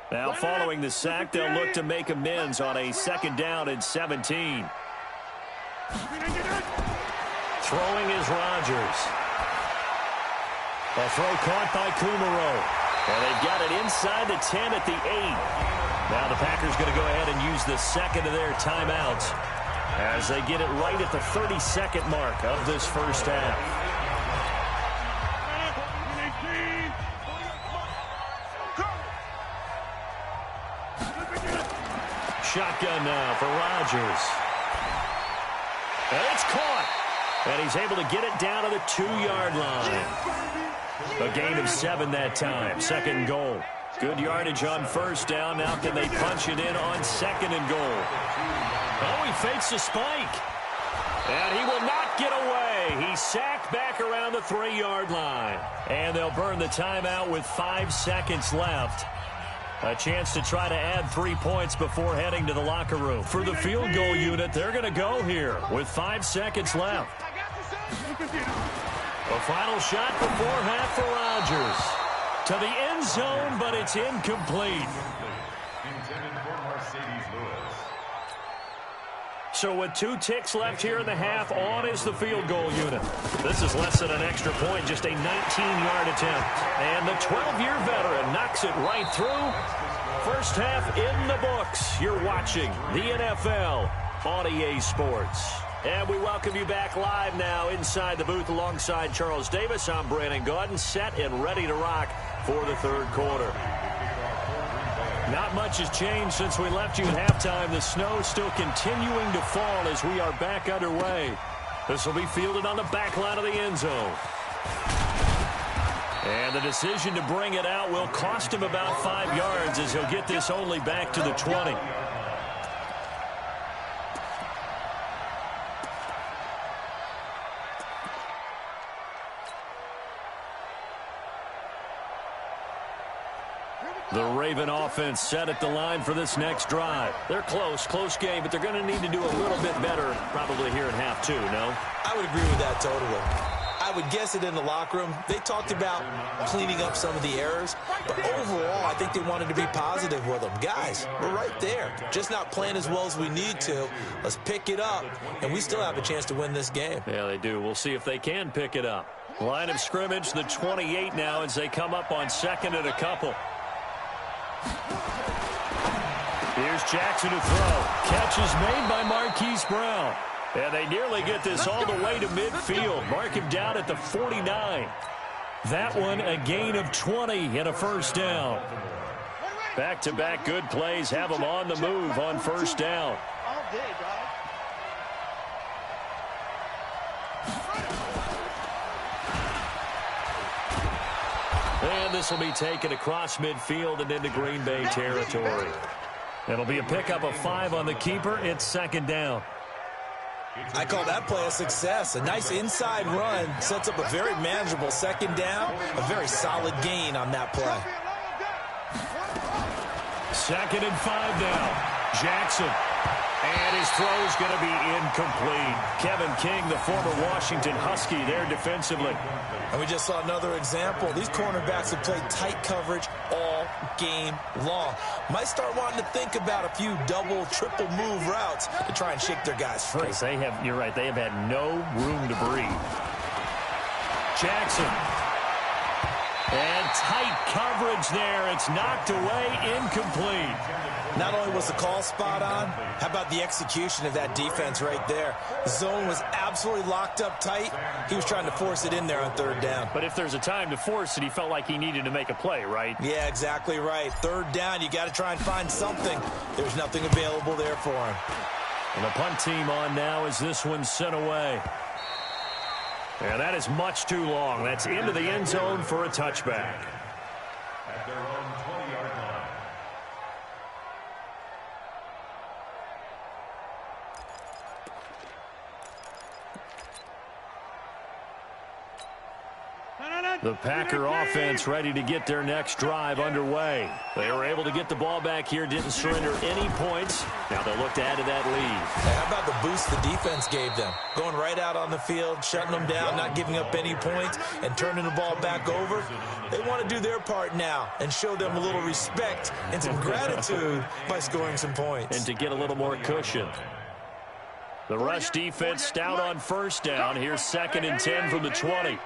Now following the sack, they'll look to make amends on a 2nd down and 17. Throwing is Rodgers. A throw caught by Kumaro. And they've got it inside the 10 at the 8. Now the Packers going to go ahead and use the 2nd of their timeouts as they get it right at the 32nd mark of this first half. Shotgun now for Rodgers. And it's caught. And he's able to get it down to the 2-yard line. A gain of 7 that time. 2nd and goal. Good yardage on first down. Now can they punch it in on second and goal? Oh, he fakes a spike. And he will not get away. He's sacked back around the 3-yard line. And they'll burn the timeout with 5 seconds left. A chance to try to add 3 points before heading to the locker room. For the field goal unit, they're going to go here with 5 seconds left. A final shot before half for Rodgers. To the end zone, but it's incomplete. So with 2 ticks left here in the half, on is the field goal unit. This is less than an extra point, just a 19-yard attempt. And the 12-year veteran knocks it right through. First half in the books. You're watching the NFL on EA Sports. And we welcome you back live now inside the booth alongside Charles Davis. I'm Brandon Gaudin, set and ready to rock for the third quarter. Not much has changed since we left you at halftime. The snow still continuing to fall as we are back underway. This will be fielded on the back line of the end zone. And the decision to bring it out will cost him about 5 yards as he'll get this only back to the 20. The Raven offense set at the line for this next drive. They're close game, but they're going to need to do a little bit better probably here in half 2, no? I would agree with that totally. I would guess it in the locker room. They talked about cleaning up some of the errors, but overall, I think they wanted to be positive with them. Guys, we're right there. Just not playing as well as we need to. Let's pick it up, and we still have a chance to win this game. Yeah, they do. We'll see if they can pick it up. Line of scrimmage, the 28 now as they come up on second and a couple. Here's Jackson to throw. Catch is made by Marquise Brown. And they nearly get this all the way to midfield. Mark him down at the 49. That one a gain of 20 and a first down. Back-to-back good plays have them on the move on first down. And this will be taken across midfield and into Green Bay territory. It'll be a pickup of 5 on the keeper. It's second down. I call that play a success. A nice inside run sets up a very manageable second down. A very solid gain on that play. Second and 5 now. Jackson. And his throw is going to be incomplete. Kevin King, the former Washington Husky, there defensively. And we just saw another example. These cornerbacks have played tight coverage all game long. Might start wanting to think about a few double, triple move routes to try and shake their guys free. They have, you're right, they have had no room to breathe. Jackson. And tight coverage there. It's knocked away, incomplete. Not only was the call spot on, how about the execution of that defense right there? The zone was absolutely locked up tight. He was trying to force it in there on third down. But if there's a time to force it, he felt like he needed to make a play, right? Yeah, exactly right. Third down, you got to try and find something. There's nothing available there for him. And the punt team on now as this one's sent away. And that is much too long. That's into the end zone for a touchback. At their own 20-yard line. The Packer offense ready to get their next drive underway. They were able to get the ball back here, didn't surrender any points. Now they'll look to add to that lead. Hey, how about the boost the defense gave them? Going right out on the field, shutting them down, not giving up any points, and turning the ball back over. They want to do their part now and show them a little respect and some gratitude by scoring some points. And to get a little more cushion. The rush defense stout on first down. Here's second and 10 from the 20.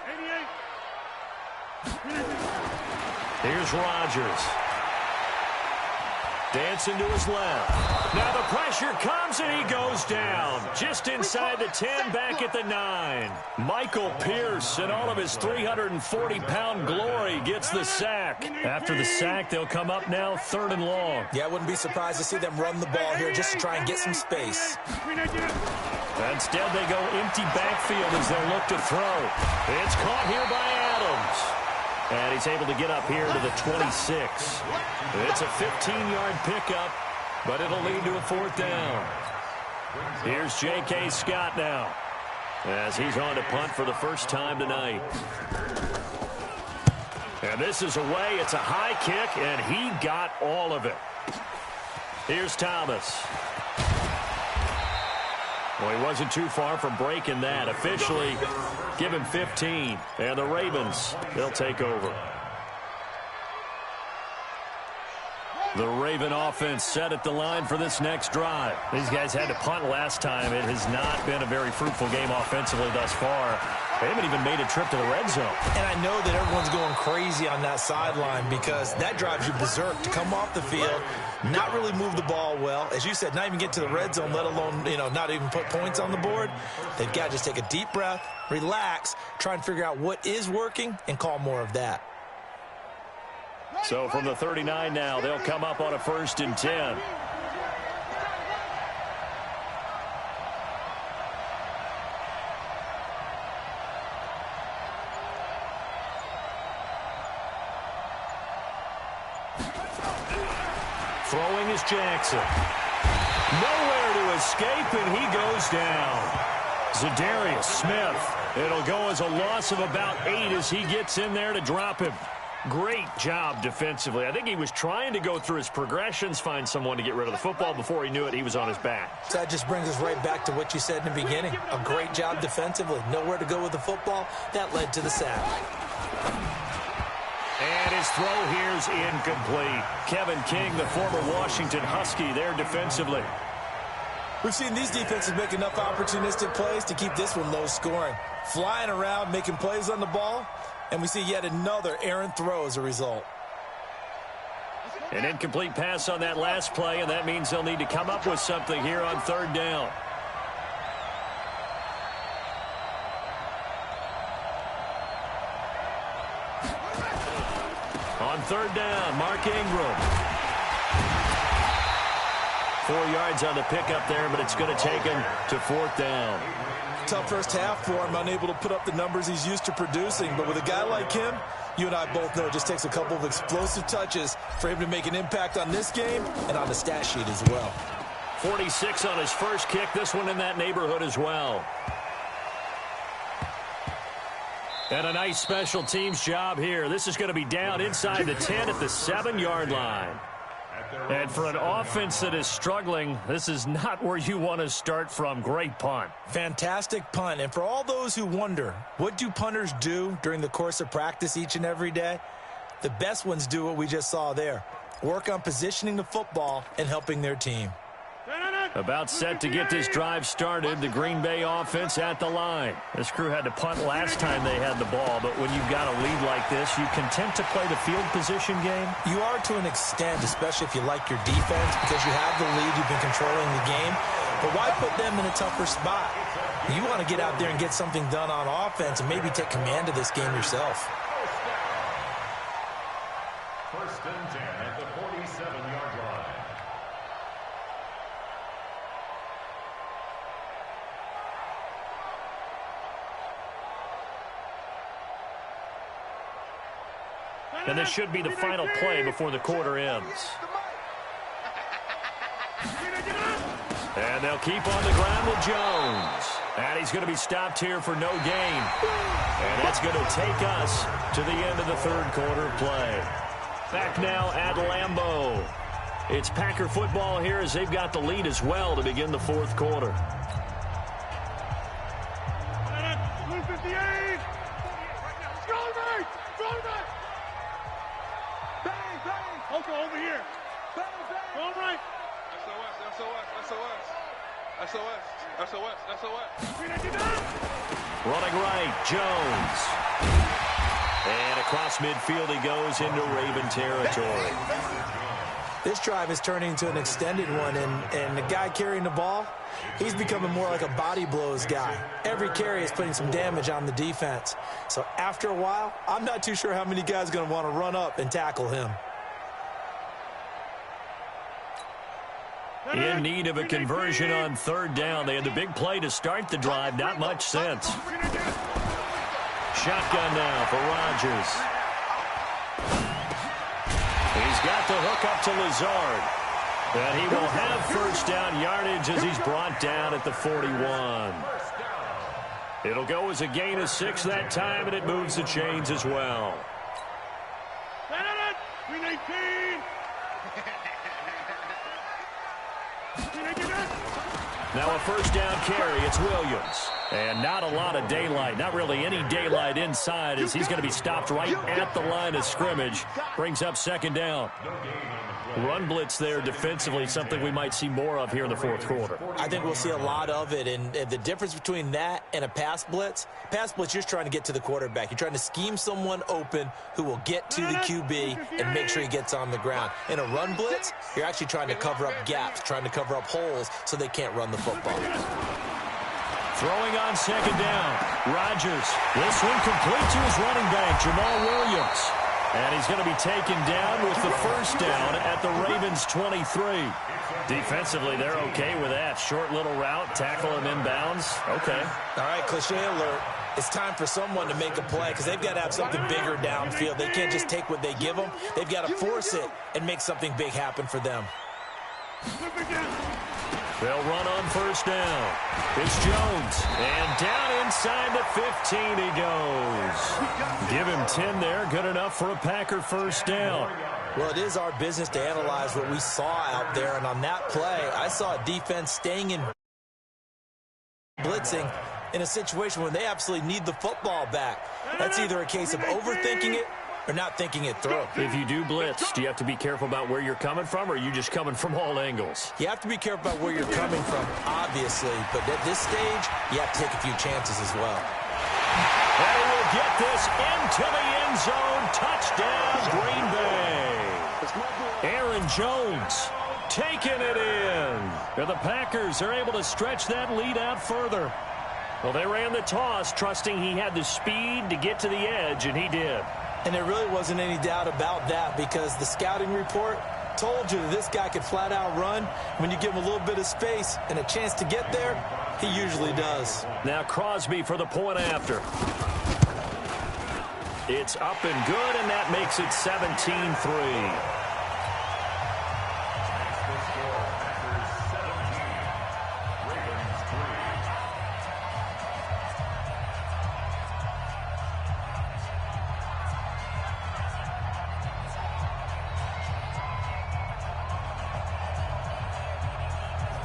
Here's Rodgers. Dancing to his left. Now the pressure comes and he goes down. Just inside the 10, back at the 9. Michael Pierce, in all of his 340-pound glory, gets the sack. After the sack, they'll come up now third and long. Yeah, I wouldn't be surprised to see them run the ball here just to try and get some space. Instead, they go empty backfield as they look to throw. It's caught here by Adams. And he's able to get up here to the 26. It's a 15-yard pickup, but it'll lead to a 4th down. Here's J.K. Scott now, as he's on to punt for the first time tonight. And this is away. It's a high kick, and he got all of it. Here's Thomas. Well, he wasn't too far from breaking that. Officially, give him 15. And the Ravens, they'll take over. The Raven offense set at the line for this next drive. These guys had to punt last time. It has not been a very fruitful game offensively thus far. They haven't even made a trip to the red zone. And I know that everyone's going crazy on that sideline because that drives you berserk to come off the field, not really move the ball well. As you said, not even get to the red zone, let alone, not even put points on the board. They've got to just take a deep breath, relax, try and figure out what is working, and call more of that. So from the 39 now, they'll come up on a 1st and 10. Throwing is Jackson. Nowhere to escape, and he goes down. Zadarius Smith. It'll go as a loss of about 8 as he gets in there to drop him. Great job defensively. I think he was trying to go through his progressions, find someone to get rid of the football. Before he knew it, he was on his back. So that just brings us right back to what you said in the beginning. A great job defensively. Nowhere to go with the football. That led to the sack. And his throw here's incomplete. Kevin King, the former Washington Husky, there defensively. We've seen these defenses make enough opportunistic plays to keep this one low scoring. Flying around, making plays on the ball. And we see yet another errant throw as a result. An incomplete pass on that last play, and that means they'll need to come up with something here on 3rd down. On 3rd down, Mark Ingram. 4 yards on the pickup there, but it's going to take him to 4th down. Tough first half for him, unable to put up the numbers he's used to producing. But with a guy like him, you and I both know it just takes a couple of explosive touches for him to make an impact on this game and on the stat sheet as well. 46 on his first kick. This one in that neighborhood as well. And a nice special teams job here. This is going to be down inside the 10 at the 7-yard line. And for an offense that is struggling, this is not where you want to start from. Great punt. Fantastic punt. And for all those who wonder, what do punters do during the course of practice each and every day? The best ones do what we just saw there. Work on positioning the football and helping their team. About set to get this drive started, the Green Bay offense at the line. This crew had to punt last time they had the ball, but when you've got a lead like this, you content to play the field position game? You are to an extent, especially if you like your defense, because you have the lead, you've been controlling the game. But why put them in a tougher spot? You want to get out there and get something done on offense and maybe take command of this game yourself. 1st and 10 at the 47-yard line. And this should be the final play before the quarter ends. And they'll keep on the ground with Jones. And he's going to be stopped here for no gain. And that's going to take us to the end of the 3rd quarter play. Back now at Lambeau. It's Packer football here as they've got the lead as well to begin the 4th quarter. Over here. Go right. SOS. Running right, Jones. And across midfield he goes into Raven territory. This drive is turning into an extended one, and the guy carrying the ball, he's becoming more like a body blows guy. Every carry is putting some damage on the defense. So after a while, I'm not too sure how many guys are going to want to run up and tackle him. In need of a conversion on 3rd down. They had the big play to start the drive. Not much sense. Shotgun now for Rodgers. got the hook up to Lazard. And he will have first down yardage as he's brought down at the 41. It'll go as a gain of 6 that time, and it moves the chains as well. Now a first down carry. It's Williams. And not a lot of daylight. Not really any daylight inside as he's going to be stopped right at the line of scrimmage. Brings up second down. Run blitz there defensively, something we might see more of here in the fourth quarter. I think we'll see a lot of it, and the difference between that and a pass blitz, you're trying to get to the quarterback. You're trying to scheme someone open who will get to the QB and make sure he gets on the ground. In a run blitz, you're actually trying to cover up gaps, trying to cover up holes so they can't run the football. Throwing on second down. Rodgers. This one complete to his running back, Jamal Williams. And he's going to be taken down with the first down at the Ravens' 23. Defensively, they're okay with that. Short little route, tackle him inbounds. Okay. All right, cliche alert. It's time for someone to make a play because they've got to have something bigger downfield. They can't just take what they give them. They've got to force it and make something big happen for them. They'll run on first down. It's Jones. And down inside the 15 he goes. Give him 10 there. Good enough for a Packer first down. Well, it is our business to analyze what we saw out there. And on that play, I saw a defense staying in blitzing in a situation where they absolutely need the football back. That's either a case of overthinking it or not thinking it through. If you do blitz, do you have to be careful about where you're coming from, or are you just coming from all angles? You have to be careful about where you're coming from, obviously, but at this stage, you have to take a few chances as well. They will get this into the end zone. Touchdown, Green Bay. Aaron Jones taking it in. And the Packers are able to stretch that lead out further. Well, they ran the toss, trusting he had the speed to get to the edge, and he did. And there really wasn't any doubt about that because the scouting report told you that this guy could flat out run. When you give him a little bit of space and a chance to get there, he usually does. Now Crosby for the point after. It's up and good, and that makes it 17-3.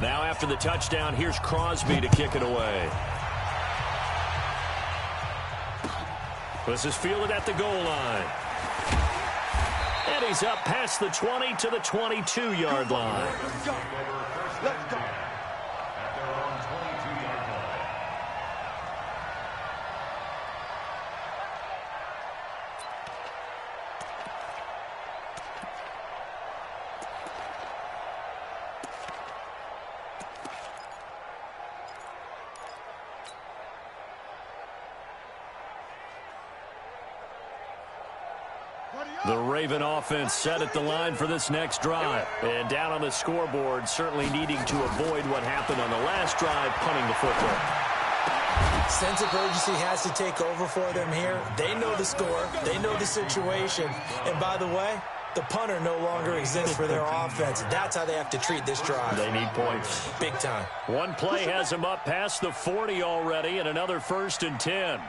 Now after the touchdown, here's Crosby to kick it away. This is fielded at the goal line. And he's up past the 20 to the 22-yard line. Let's go. Let's go. At their own 22-yard line. The Raven offense set at the line for this next drive. And down on the scoreboard, certainly needing to avoid what happened on the last drive, punting the football. Sense of urgency has to take over for them here. They know the score. They know the situation. And by the way, the punter no longer exists for their offense. That's how they have to treat this drive. They need points. Big time. One play has them up past the 40 already, and another 1st and 10.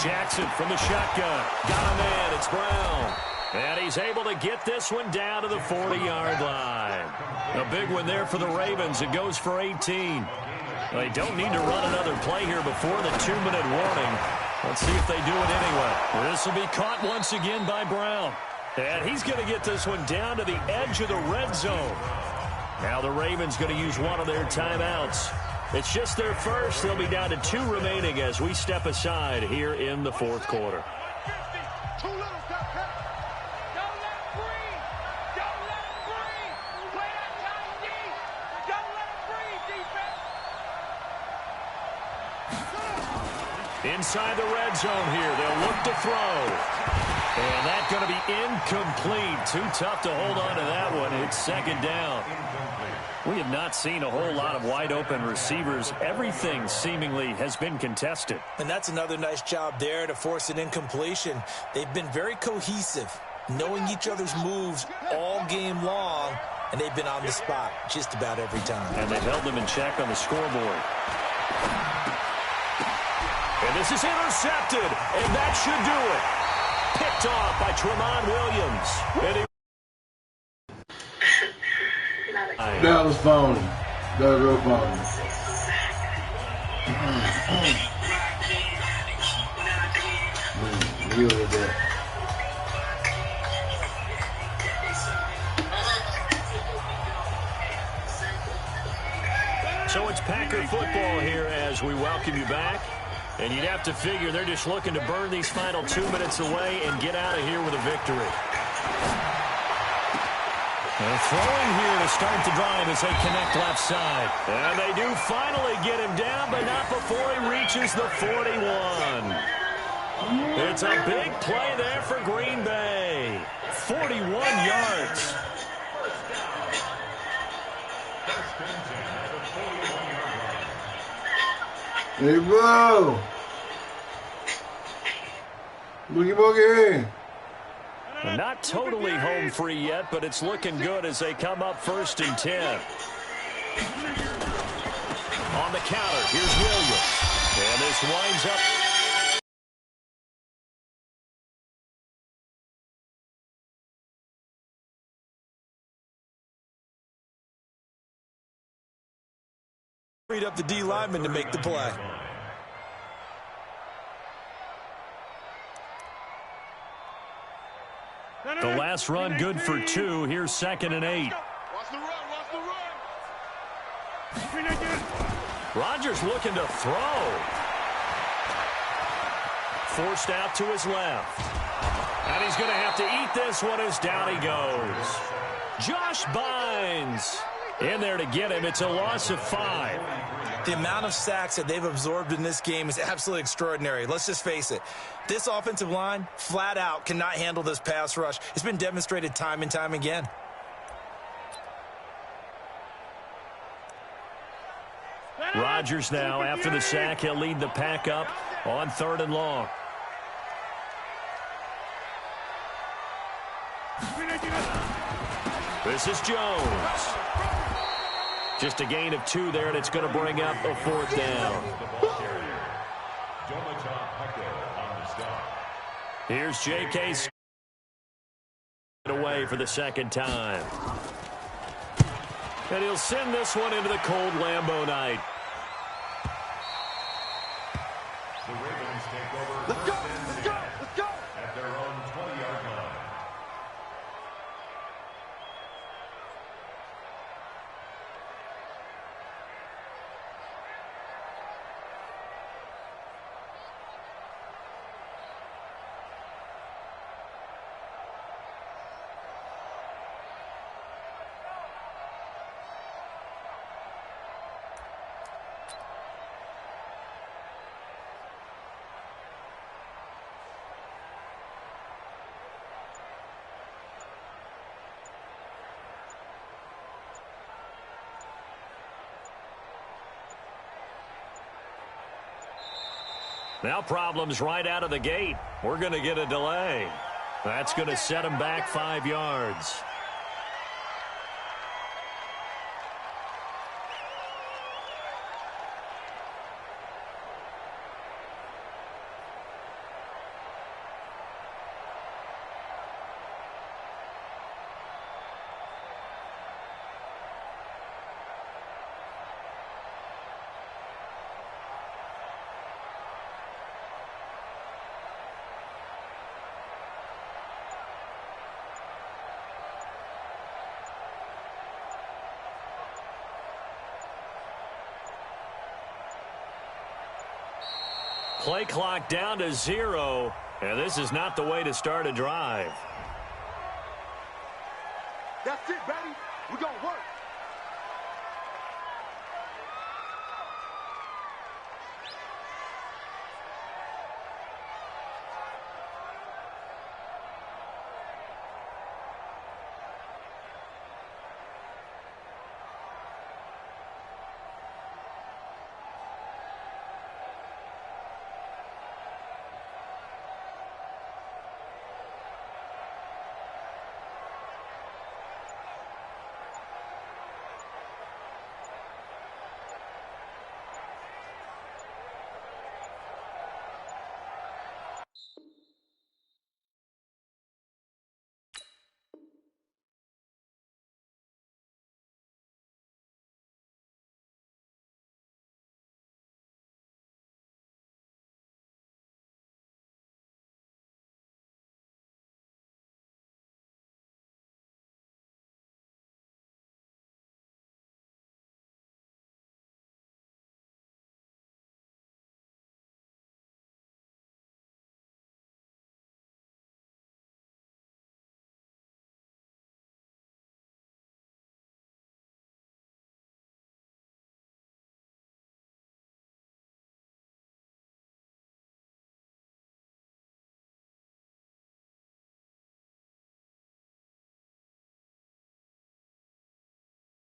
Jackson from the shotgun. Got a man. It's Brown. And he's able to get this one down to the 40-yard line. A big one there for the Ravens. It goes for 18. They don't need to run another play here before the 2-minute warning. Let's see if they do it anyway. This will be caught once again by Brown. And he's going to get this one down to the edge of the red zone. Now the Ravens going to use one of their timeouts. It's just their first. They'll be down to 2 remaining as we step aside here in the fourth quarter. Inside the red zone here. They'll look to throw. And that's going to be incomplete. Too tough to hold on to that one. It's second down. We have not seen a whole lot of wide-open receivers. Everything seemingly has been contested. And that's another nice job there to force an incompletion. They've been very cohesive, knowing each other's moves all game long, and they've been on the spot just about every time. And they've held them in check on the scoreboard. And this is intercepted, and that should do it. Picked off by Tramon Williams. That was phony. That was real phony. Deal with that. So it's Packer football here as we welcome you back. And you'd have to figure they're just looking to burn these final 2 minutes away and get out of here with a victory. And throwing here to start the drive as they connect left side. And they do finally get him down, but not before he reaches the 41. It's a big play there for Green Bay. 41 yards. Hey, bro. Boogie boogie. Not totally home free yet, but it's looking good as they come up 1st and 10. On the counter, here's Williams. And this winds up. Freed up the D lineman to make the play. The last run good for 2. Here's 2nd and 8. Watch the run, watch the run. Rodgers looking to throw. Forced out to his left. And he's going to have to eat this one as down he goes. Josh Bynes in there to get him. It's a loss of 5. The amount of sacks that they've absorbed in this game is absolutely extraordinary. Let's just face it. This offensive line, flat out, cannot handle this pass rush. It's been demonstrated time and time again. Rodgers now, after the sack, he'll lead the pack up on 3rd and long. This is Jones. Just a gain of 2 there, and it's going to bring up a 4th down. Here's J.K. away for the 2nd time. And he'll send this one into the cold Lambeau night. The Ravens take over. Let's go, let's go, let's go! At their own 20-yard line. Now problems right out of the gate. We're going to get a delay. That's going to set him back 5 yards. Play clock down to 0, and this is not the way to start a drive. That's it, baby. We're going to work.